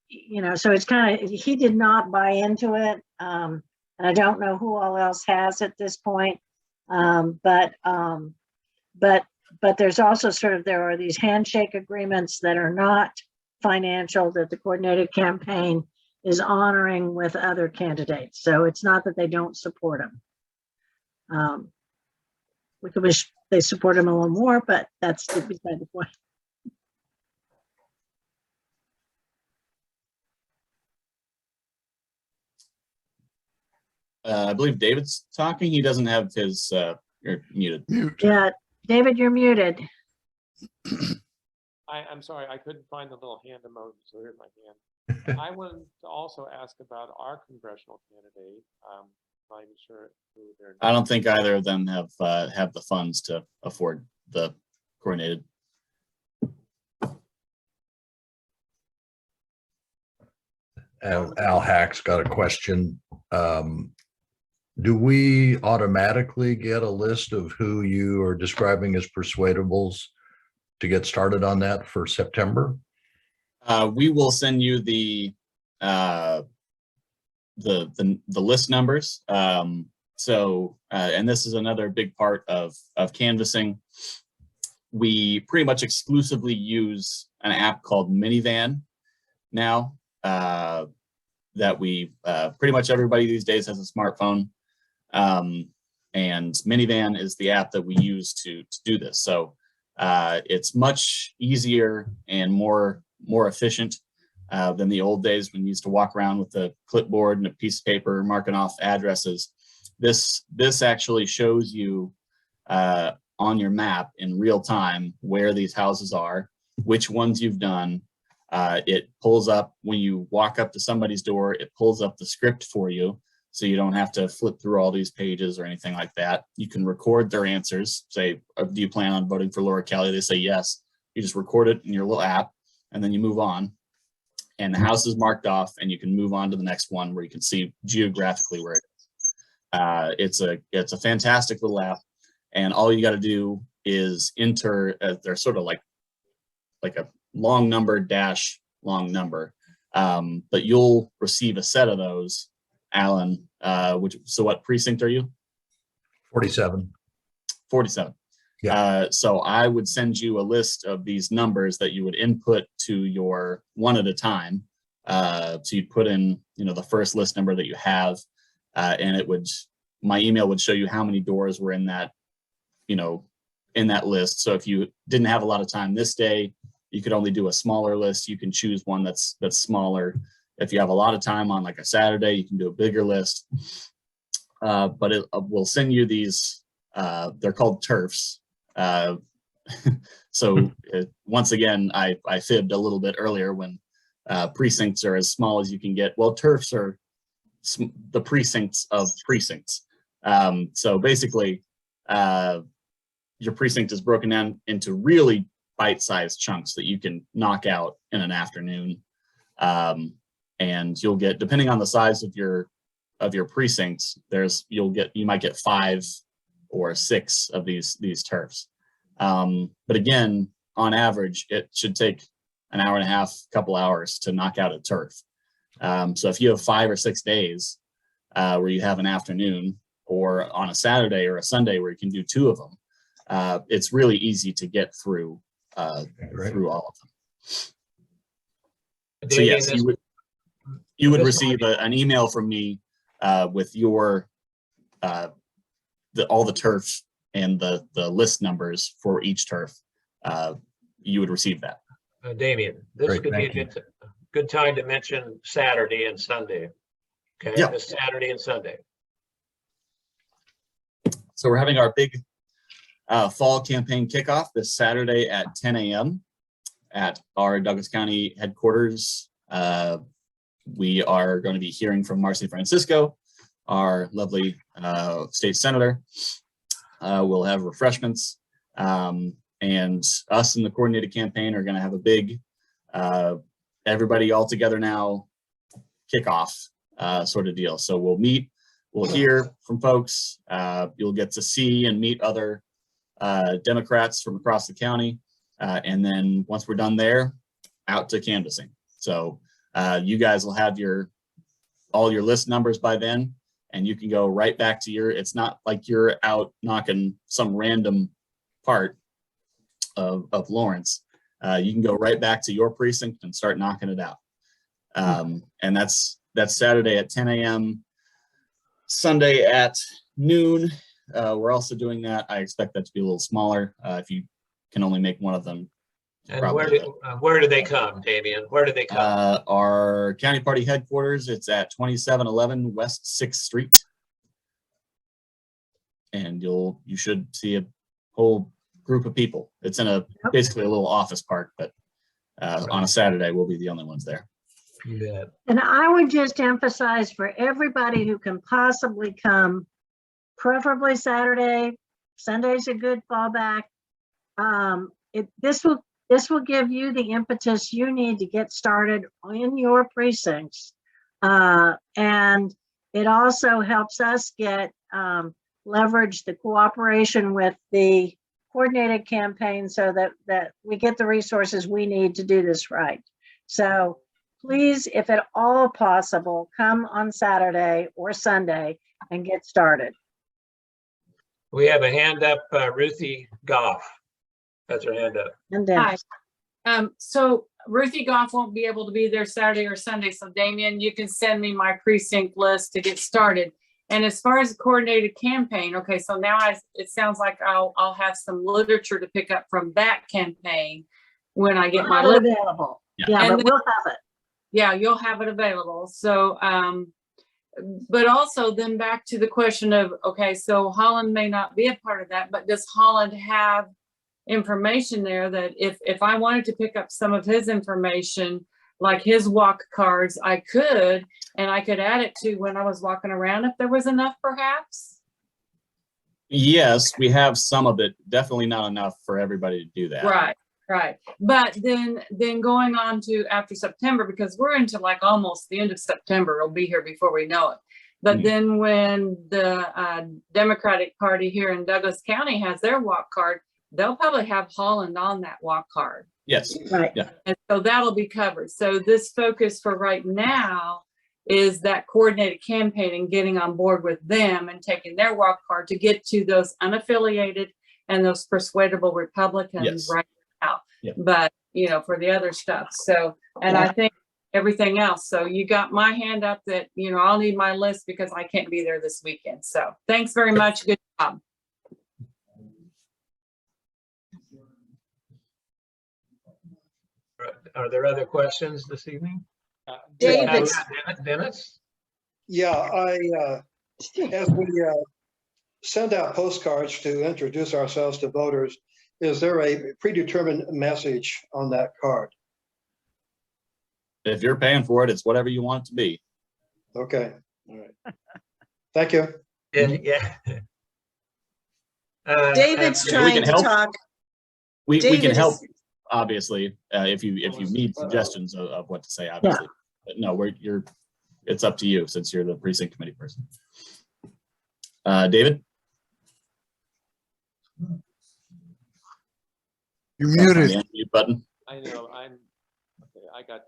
you know, so it's kind of, he did not buy into it. And I don't know who all else has at this point. But there's also there are these handshake agreements that are not financial that the coordinated campaign is honoring with other candidates. So it's not that they don't support them. We could wish they support them a little more, but that's beside the point. I believe David's talking. He doesn't have his, you're muted. Mute. Yeah, David, you're muted. I'm sorry, I couldn't find the little hand emoji, so here's my hand. I wanted to also ask about our congressional candidate. Not even sure who they're. I don't think either of them have the funds to afford the coordinated. Al Hack's got a question. Do we automatically get a list of who you are describing as persuadables to get started on that for September? We will send you the list numbers. And this is another big part of canvassing. We pretty much exclusively use an app called Minivan now. That we pretty much everybody these days has a smartphone, and Minivan is the app that we use to do this. So it's much easier and more efficient than the old days when you used to walk around with a clipboard and a piece of paper marking off addresses. This actually shows you on your map in real time where these houses are, which ones you've done. It pulls up when you walk up to somebody's door, it pulls up the script for you. So you don't have to flip through all these pages or anything like that. You can record their answers. Say, do you plan on voting for Laura Kelly? They say yes. You just record it in your little app and then you move on. And the house is marked off and you can move on to the next one where you can see geographically where it is. It's a fantastic little app. And all you got to do is enter, they're sort of like a long number dash long number, but you'll receive a set of those, Alan. So what precinct are you? 47. 47. Yeah. So I would send you a list of these numbers that you would input to your one at a time. So you'd put in, the first list number that you have, and my email would show you how many doors were in that, in that list. So if you didn't have a lot of time this day, you could only do a smaller list. You can choose one that's smaller. If you have a lot of time on like a Saturday, you can do a bigger list. But we'll send you these, they're called turfs. So once again, I fibbed a little bit earlier when precincts are as small as you can get. Well, turfs are the precincts of precincts. So basically, your precinct is broken down into really bite-sized chunks that you can knock out in an afternoon. And you'll get, depending on the size of your precincts, you might get 5 or 6 of these turfs. But again, on average, it should take an hour and a half, couple hours to knock out a turf. So if you have 5 or 6 days where you have an afternoon, or on a Saturday or a Sunday where you can do 2 of them, it's really easy to get through through all of them. So yes, you would receive an email from me with your all the turf and the list numbers for each turf. You would receive that. Damien, this Great, could be thank a good time to mention Saturday and Sunday. Okay, Yeah. this Saturday and Sunday. So we're having our big fall campaign kickoff this Saturday at 10 a.m. at our Douglas County headquarters. We are going to be hearing from Marcy Francisco, our lovely state senator. We'll have refreshments, and us in the coordinated campaign are going to have a big everybody all together now kickoff sort of deal. So we'll meet, we'll hear from folks. You'll get to see and meet other Democrats from across the county. And then once we're done there, out to canvassing. So you guys will have all your list numbers by then, and you can go right back to it's not like you're out knocking some random part of Lawrence. You can go right back to your precinct and start knocking it out. And that's Saturday at 10 a.m. Sunday at noon. We're also doing that. I expect that to be a little smaller if you can only make one of them. And where do they come, Damien? Where do they come? Our county party headquarters, it's at 2711 West 6th Street. And you should see a whole group of people. It's in basically a little office park, but on a Saturday, we'll be the only ones there. You bet. And I would just emphasize for everybody who can possibly come, preferably Saturday. Sunday's a good fallback. This will give you the impetus you need to get started in your precincts. And it also helps us get leverage the cooperation with the coordinated campaign so that we get the resources we need to do this right. So please, if at all possible, come on Saturday or Sunday and get started. We have a hand up, Ruthie Goff. That's her hand up. And then Hi. So Ruthie Goff won't be able to be there Saturday or Sunday. So Damien, you can send me my precinct list to get started. And as far as the coordinated campaign, okay, so now it sounds like I'll have some literature to pick up from that campaign when I get my list available. Yeah. Yeah, And but we'll have it. Yeah, you'll have it available. So, but also then back to the question of, okay, so Holland may not be a part of that, but does Holland have information there that if I wanted to pick up some of his information, like his walk cards, I could, and I could add it to when I was walking around if there was enough perhaps? Yes, we have some of it, definitely not enough for everybody to do that. Right. But then going on to after September, because we're into like almost the end of September, it'll be here before we know it. But then when the Democratic Party here in Douglas County has their walk card, they'll probably have Holland on that walk card. Yes. Right. Yeah. And so that'll be covered. So this focus for right now is that coordinated campaign and getting on board with them and taking their walk card to get to those unaffiliated and those persuadable Republicans Yes. right now. Yeah. But, for the other stuff. So, and I think everything else. So you got my hand up that, I'll need my list because I can't be there this weekend. So thanks very much. Good job. Are there other questions this evening? David. Dennis? Yeah, as we send out postcards to introduce ourselves to voters, is there a predetermined message on that card? If you're paying for it, it's whatever you want it to be. Okay, all right. Thank you. Yeah. David's we trying can to help. talk. We can David help, is- obviously, if you need suggestions of what to say, obviously. But no, it's up to you since you're the precinct committee person. David? You're muted. The unmute button. I know, okay, I got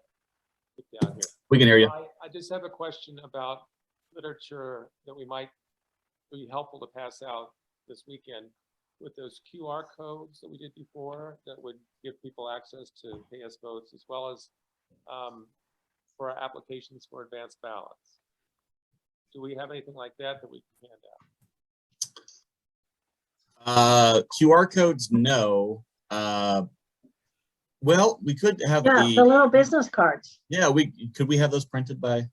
kicked down here. We can hear you. I just have a question about literature that might be helpful to pass out this weekend with those QR codes that we did before that would give people access to PS votes, as well as for our applications for advanced ballots. Do we have anything like that we can hand out? QR codes, no. Well, we could have Yeah, the little business cards. Yeah, could we have those printed by?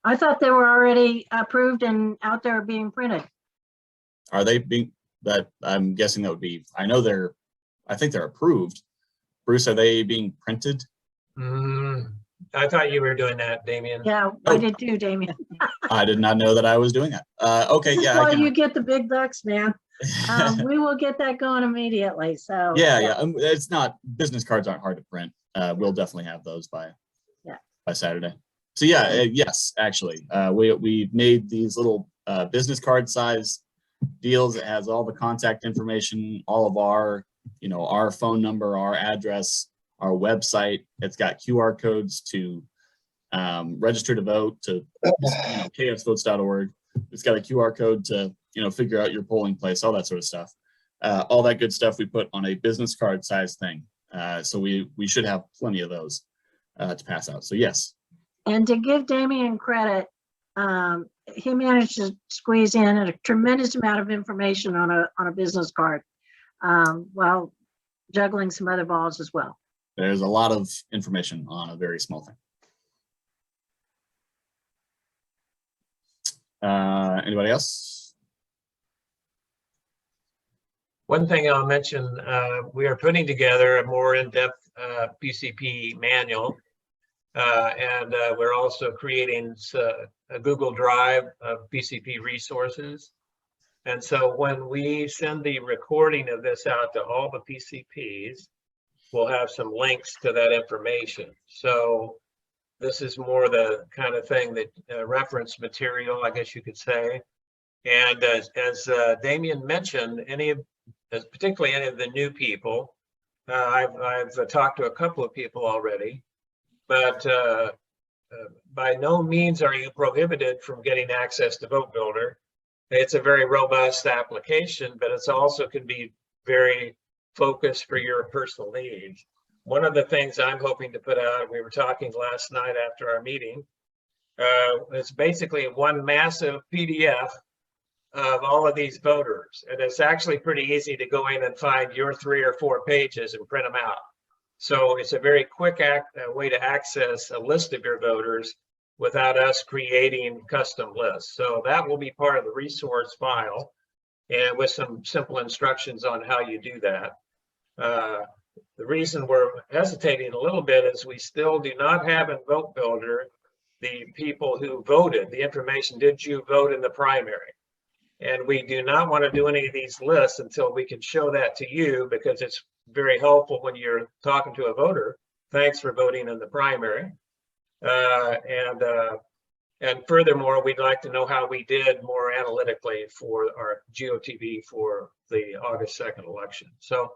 I thought they were already approved and out there being printed. Are they being that? I'm guessing that would be. I think they're approved. Bruce, are they being printed? I thought you were doing that, Damien. Yeah, I did too, Damien. I did not know that I was doing that. Okay, yeah. Well, you get the big bucks, man. We will get that going immediately. So yeah. It's not, business cards aren't hard to print. We'll definitely have those by Saturday. So yes, actually, we made these little business card size deals. It has all the contact information, all of our, our phone number, our address, our website. It's got QR codes to register to vote, to ksvotes.org. It's got a QR code to figure out your polling place, all that sort of stuff. All that good stuff we put on a business card size thing. So we should have plenty of those to pass out. So yes. And to give Damien credit, he managed to squeeze in a tremendous amount of information on a business card while juggling some other balls as well. There's a lot of information on a very small thing. Anybody else? One thing I'll mention, we are putting together a more in-depth PCP manual. And we're also creating a Google Drive of PCP resources. And so when we send the recording of this out to all the PCPs, we'll have some links to that information. So this is more the kind of thing that reference material, I guess you could say. And as Damien mentioned, particularly any of the new people, I've talked to a couple of people already, but by no means are you prohibited from getting access to Vote Builder. It's a very robust application, but it's also can be very focused for your personal needs. One of the things I'm hoping to put out, we were talking last night after our meeting, it's basically one massive PDF of all of these voters. And it's actually pretty easy to go in and find your 3 or 4 pages and print them out. So it's a very quick way to access a list of your voters without us creating custom lists. So that will be part of the resource file and with some simple instructions on how you do that. The reason we're hesitating a little bit is we still do not have in Vote Builder the people who voted, the information, did you vote in the primary? And we do not want to do any of these lists until we can show that to you, because it's very helpful when you're talking to a voter. Thanks for voting in the primary. And furthermore, we'd like to know how we did more analytically for our GOTV for the August 2nd election. So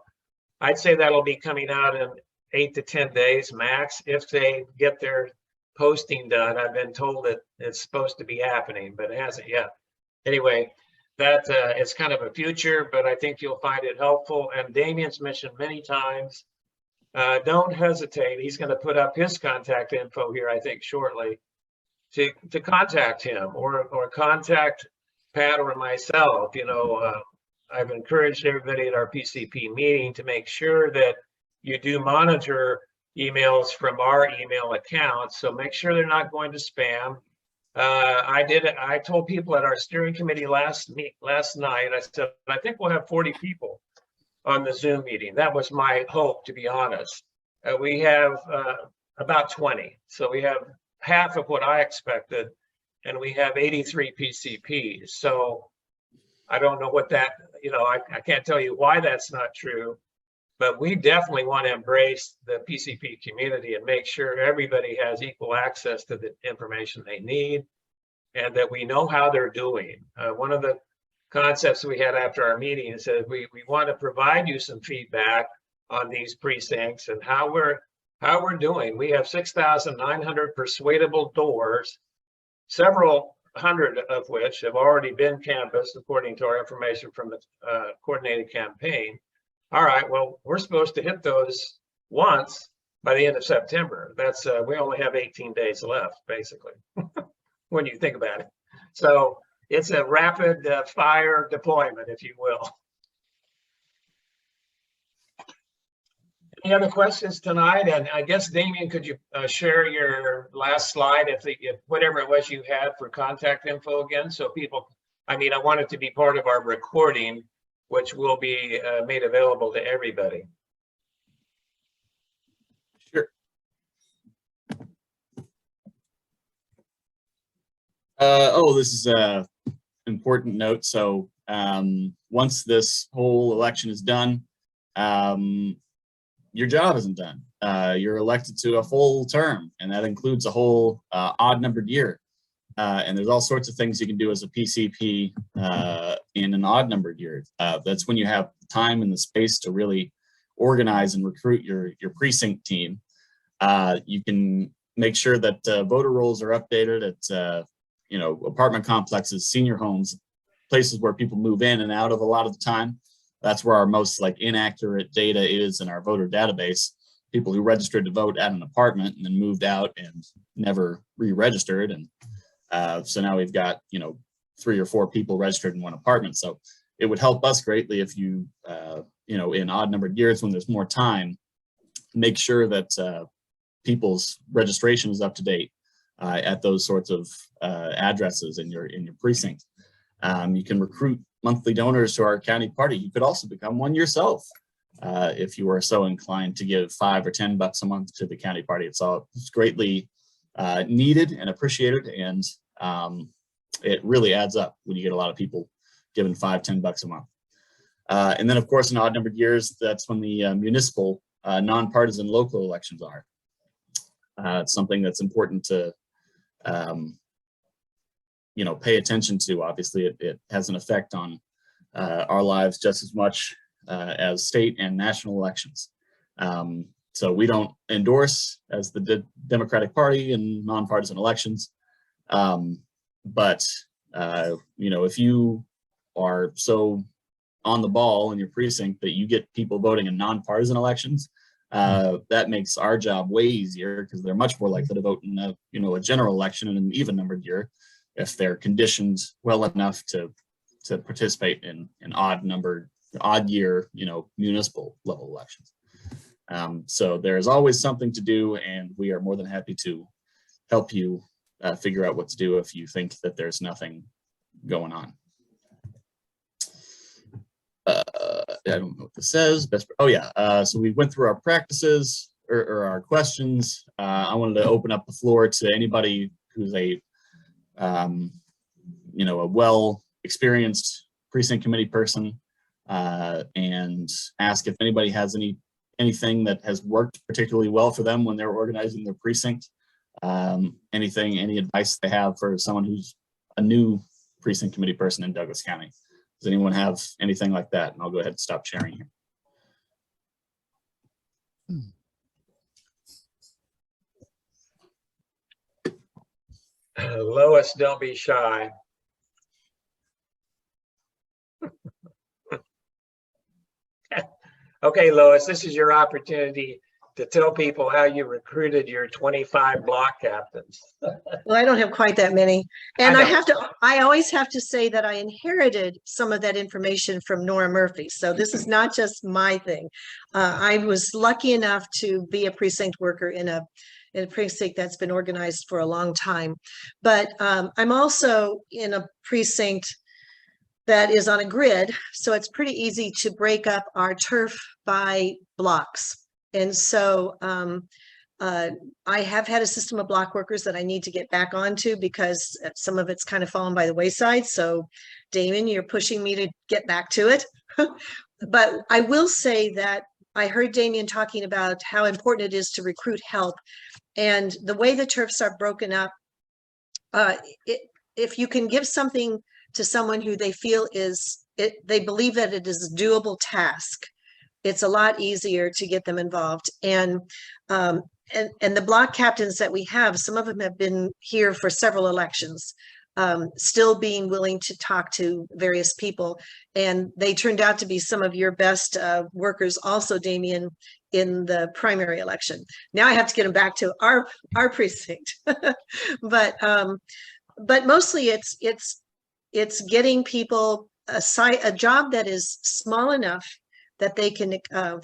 I'd say that'll be coming out in 8 to 10 days max if they get their posting done. I've been told that it's supposed to be happening, but it hasn't yet. Anyway, that it's kind of a future, but I think you'll find it helpful. And Damien's mentioned many times, don't hesitate. He's going to put up his contact info here, I think, shortly, to contact him or contact Pat or myself. I've encouraged everybody at our PCP meeting to make sure that you do monitor emails from our email accounts. So make sure they're not going to spam. I told people at our steering committee last night, I said, I think we'll have 40 people on the Zoom meeting. That was my hope, to be honest. We have about 20. So we have half of what I expected, and we have 83 PCPs. So I don't know what that, I can't tell you why that's not true, but we definitely want to embrace the PCP community and make sure everybody has equal access to the information they need and that we know how they're doing. One of the concepts we had after our meeting is that we want to provide you some feedback on these precincts and how we're doing. We have 6,900 persuadable doors, several hundred of which have already been canvassed according to our information from the coordinated campaign. All right, well, we're supposed to hit those once by the end of September. That's we only have 18 days left, basically, when you think about it. So it's a rapid fire deployment, if you will. Any other questions tonight? And I guess, Damien, could you share your last slide, if whatever it was you had for contact info again, so people, I want it to be part of our recording, which will be made available to everybody. Sure. This is a important note. So once this whole election is done, your job isn't done. You're elected to a full term, and that includes a whole odd numbered year. And there's all sorts of things you can do as a PCP in an odd numbered year. That's when you have the time and the space to really organize and recruit your precinct team. You can make sure that voter rolls are updated at apartment complexes, senior homes, places where people move in and out of a lot of the time. That's where our most inaccurate data is in our voter database. People who registered to vote at an apartment and then moved out and never re-registered. And so now we've got, 3 or 4 people registered in one apartment. So it would help us greatly if you, in odd numbered years when there's more time, make sure that people's registration is up to date at those sorts of addresses in your precinct. You can recruit monthly donors to our county party. You could also become one yourself if you are so inclined to give $5 or $10 a month to the county party. It's greatly needed and appreciated, and it really adds up when you get a lot of people giving $5, $10 a month. And then, of course, in odd numbered years, that's when the municipal nonpartisan local elections are. It's something that's important to pay attention to. Obviously, it has an effect on our lives just as much as state and national elections. So we don't endorse as the Democratic Party in nonpartisan elections. But if you are so on the ball in your precinct that you get people voting in nonpartisan elections, that makes our job way easier, because they're much more likely to vote in a general election in an even numbered year if they're conditioned well enough to participate in an odd year, municipal level elections. So there's always something to do, and we are more than happy to help you figure out what to do if you think that there's nothing going on. I don't know what this says. So we went through our practices or our questions. I wanted to open up the floor to anybody who's a well experienced precinct committee person, and ask if anybody has anything that has worked particularly well for them when they're organizing their precinct. Any advice they have for someone who's a new precinct committee person in Douglas County. Does anyone have anything like that? And I'll go ahead and stop sharing here. Lois, don't be shy. Okay, Lois, this is your opportunity to tell people how you recruited your 25 block captains. Well, I don't have quite that many. And I always have to say that I inherited some of that information from Nora Murphy. So this is not just my thing. I was lucky enough to be a precinct worker in a precinct that's been organized for a long time. But I'm also in a precinct that is on a grid. So it's pretty easy to break up our turf by blocks. And so I have had a system of block workers that I need to get back onto because some of it's kind of fallen by the wayside. So Damon, you're pushing me to get back to it. But I will say that I heard Damien talking about how important it is to recruit help. And the way the turfs are broken up, if you can give something to someone who they feel they believe that it is a doable task, it's a lot easier to get them involved. And the block captains that we have, some of them have been here for several elections, still being willing to talk to various people. And they turned out to be some of your best workers also, Damien, in the primary election. Now I have to get them back to our precinct. But mostly it's getting people a job that is small enough that they can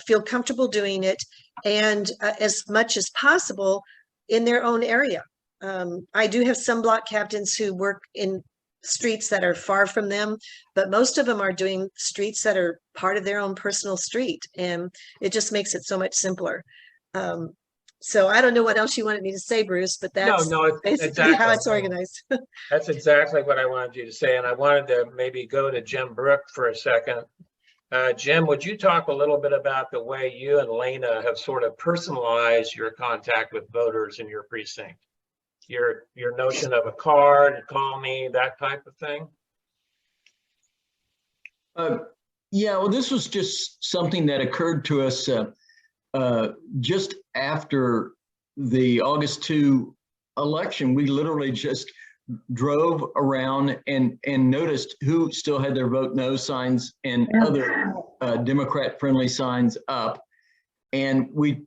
feel comfortable doing it, and as much as possible in their own area. I do have some block captains who work in streets that are far from them, but most of them are doing streets that are part of their own personal street, and it just makes it so much simpler. So I don't know what else you wanted me to say, Bruce, but that's basically exactly how it's organized. That's exactly what I wanted you to say. And I wanted to maybe go to Jim Brook for a second. Jim, would you talk a little bit about the way you and Lena have sort of personalized your contact with voters in your precinct? Your notion of a card, call me, that type of thing? Yeah, well, this was just something that occurred to us just after the August 2 election. We literally just drove around and noticed who still had their vote no signs and other Democrat friendly signs up. And we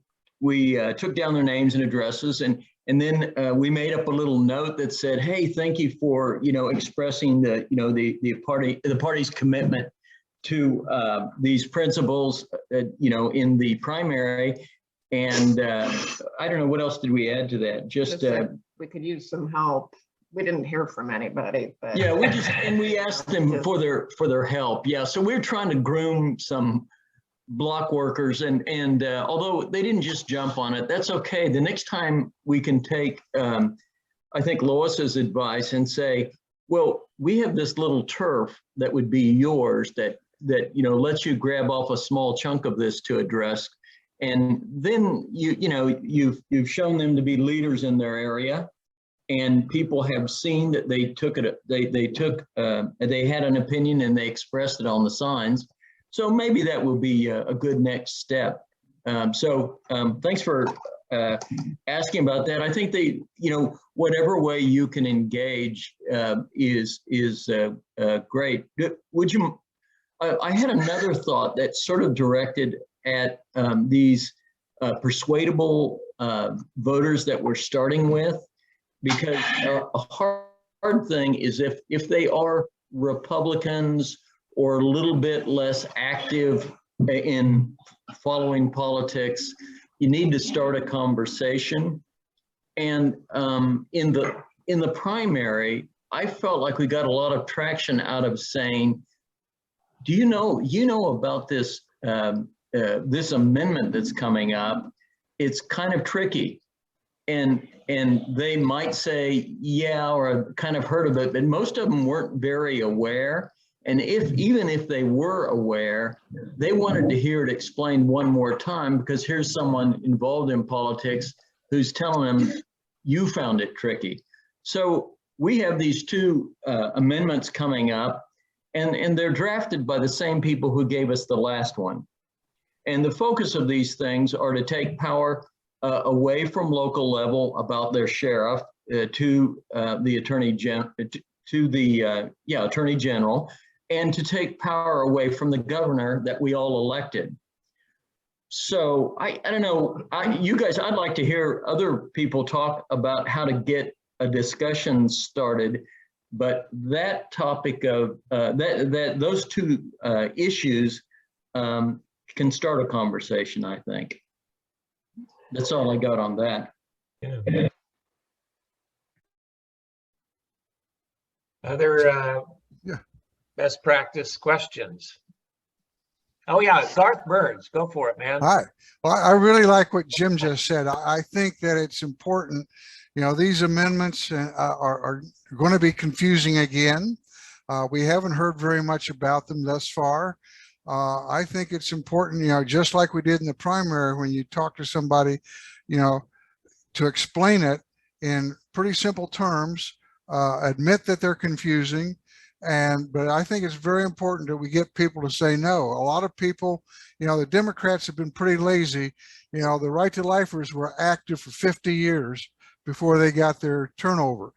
took down their names and addresses, and then we made up a little note that said, hey, thank you for, expressing the party's commitment to these principles, in the primary. And I don't know, what else did we add to that? Just we could use some help. We didn't hear from anybody, but yeah, we asked them for their help. Yeah, so we're trying to groom some block workers, and although they didn't just jump on it, that's okay. The next time we can take, I think, Lois's advice and say, well, we have this little turf that would be yours that lets you grab off a small chunk of this to address, and then you've shown them to be leaders in their area, and people have seen that they took it. They had an opinion and they expressed it on the signs. So maybe that will be a good next step. Thanks for asking about that. I think whatever way you can engage is great. Would you? I had another thought that's sort of directed at these persuadable voters that we're starting with, because a hard thing is if they are Republicans or a little bit less active in following politics, you need to start a conversation. And in the primary, I felt like we got a lot of traction out of saying, do you know about this this amendment that's coming up? It's kind of tricky. And they might say, yeah, or I've kind of heard of it, but most of them weren't very aware. And even if they were aware, they wanted to hear it explained one more time, because here's someone involved in politics who's telling them, you found it tricky. So we have these two amendments coming up, and they're drafted by the same people who gave us the last one. And the focus of these things are to take power away from local level about their sheriff to the Attorney General, and to take power away from the governor that we all elected. So I don't know, you guys, I'd like to hear other people talk about how to get a discussion started, but that topic of those two issues can start a conversation, I think. That's all I got on that. Yeah. Other best practice questions. Oh yeah, Garth Burns, go for it, man. Hi. Well, I really like what Jim just said. I think that it's important, you know, these amendments are going to be confusing again. We haven't heard very much about them thus far. I think it's important, you know, just like we did in the primary, when you talk to somebody, you know, to explain it in pretty simple terms, admit that they're confusing. But I think it's very important that we get people to say no. A lot of people, you know, the Democrats have been pretty lazy. You know, the right to lifers were active for 50 years before they got their turnover.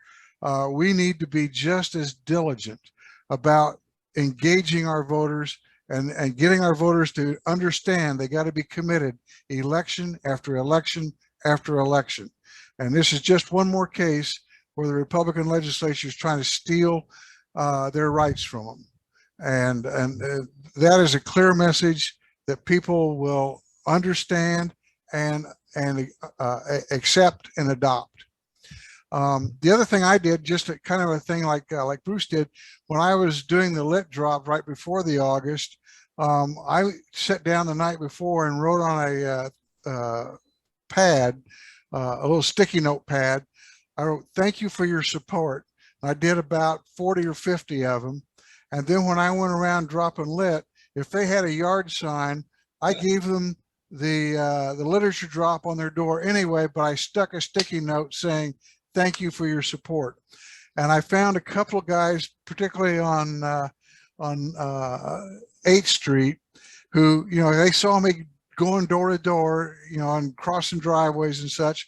We need to be just as diligent about engaging our voters and getting our voters to understand they got to be committed election after election after election. And this is just one more case where the Republican legislature is trying to steal their rights from them. And that is a clear message that people will understand and accept and adopt. The other thing I did, just a kind of a thing like Bruce did, when I was doing the lit drop right before the August, I sat down the night before and wrote on a pad, a little sticky note pad. I wrote, "Thank you for your support." I did about 40 or 50 of them. And then when I went around dropping lit, if they had a yard sign, I gave them the literature drop on their door anyway, but I stuck a sticky note saying, "Thank you for your support." And I found a couple of guys, particularly on 8th Street, who, you know, they saw me going door to door, you know, and crossing driveways and such.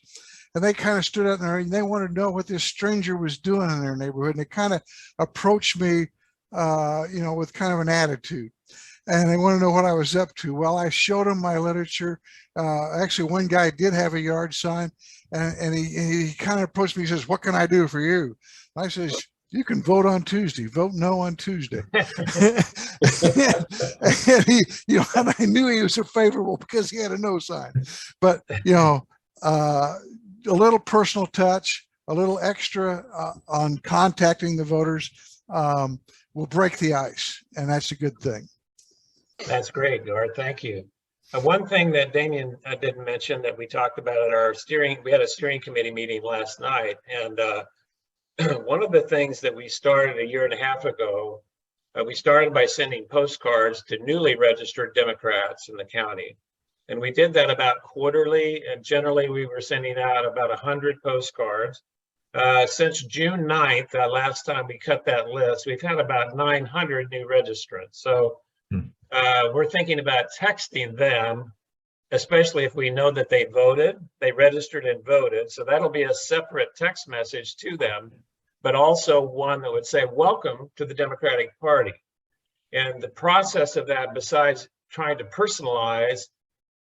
And they kind of stood out there and they wanted to know what this stranger was doing in their neighborhood. And they kind of approached me, you know, with kind of an attitude. And they want to know what I was up to. Well, I showed them my literature. Actually, one guy did have a yard sign, and he kind of approached me. He says, "What can I do for you?" I says, "You can vote on Tuesday. Vote no on Tuesday." And he, you know, and I knew he was favorable because he had a no sign. But, you know, a little personal touch, a little extra on contacting the voters will break the ice, and that's a good thing. That's great, Garth. Thank you. One thing that Damien didn't mention that we talked about at our we had a steering committee meeting last night. And one of the things that we started a year and a half ago, we started by sending postcards to newly registered Democrats in the county. And we did that about quarterly, and generally we were sending out about 100 postcards. Since June 9th, last time we cut that list, we've had about 900 new registrants. So we're thinking about texting them, especially if we know that they voted, they registered and voted. So that'll be a separate text message to them, but also one that would say, "Welcome to the Democratic Party." And the process of that, besides trying to personalize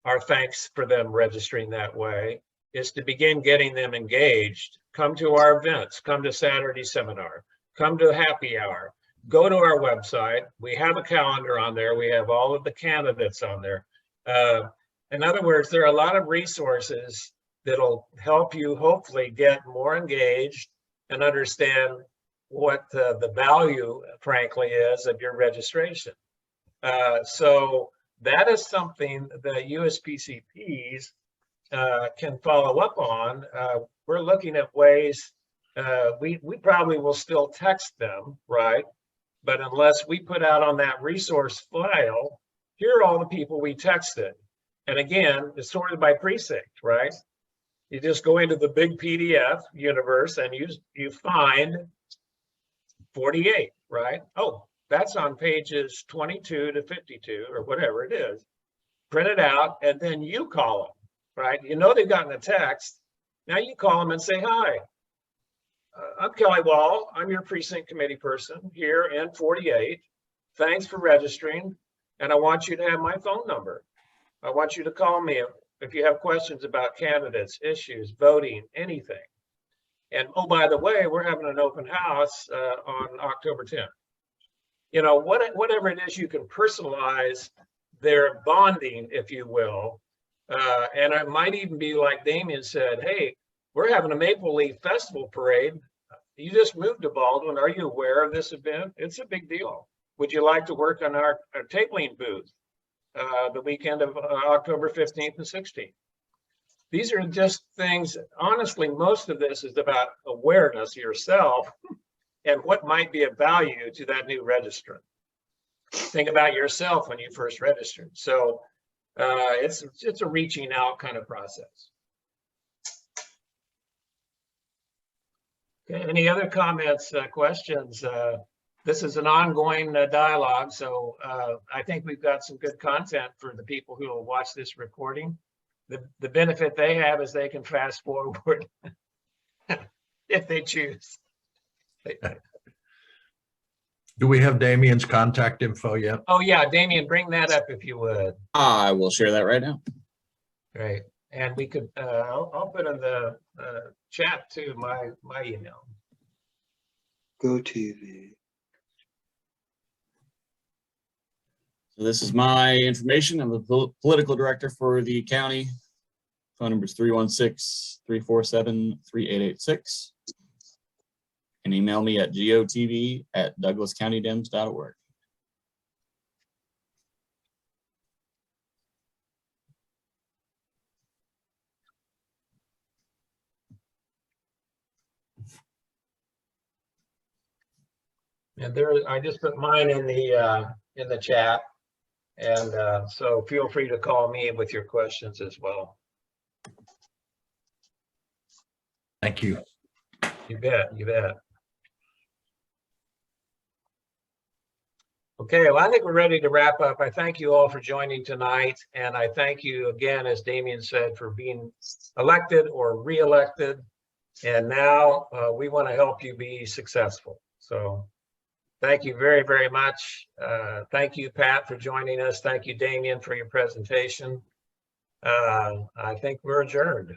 our thanks for them registering that way, is to begin getting them engaged. Come to our events, come to Saturday seminar, come to happy hour, go to our website. We have a calendar on there. We have all of the candidates on there. In other words, there are a lot of resources that'll help you hopefully get more engaged and understand what the value, frankly, is of your registration. So that is something that USPCPs can follow up on. We're looking at ways, we probably will still text them, right? But unless we put out on that resource file, here are all the people we texted. And again, it's sorted by precinct, right? You just go into the big PDF universe and you find 48, right? Oh, that's on pages 22 to 52 or whatever it is. Print it out and then you call them, right? You know they've gotten a text. Now you call them and say, "Hi, I'm Kelly Wall. I'm your precinct committee person here in 48. Thanks for registering. And I want you to have my phone number. I want you to call me if you have questions about candidates, issues, voting, anything. And oh, by the way, we're having an open house on October 10th. You know, whatever it is, you can personalize their bonding, if you will. And it might even be like Damien said, "Hey, we're having a Maple Leaf Festival parade. You just moved to Baldwin. Are you aware of this event? It's a big deal. would you like to work on our tabling booth the weekend of October 15th and 16th? These are just things, honestly, most of this is about awareness yourself and what might be of value to that new registrant. Think about yourself when you first registered. So it's a reaching out kind of process. Okay, any other comments, questions? This is an ongoing dialogue, so I think we've got some good content for the people who will watch this recording. The benefit they have is they can fast forward if they choose. Do we have Damien's contact info yet? Oh yeah, Damien, bring that up if you would. I will share that right now. Great, and we could, I'll put in the chat to my email. Go TV. So this is my information. I'm the political director for the county. Phone number is 316-347-3886. And email me at gotv@douglascountydems.org. And there, I just put mine in the chat, and so feel free to call me with your questions as well. Thank you. You bet, you bet. Okay, well, I think we're ready to wrap up. I thank you all for joining tonight, and I thank you again, as Damien said, for being elected or re-elected. And now we want to help you be successful. So thank you very, very much. Thank you, Pat, for joining us. Thank you, Damien, for your presentation. I think we're adjourned.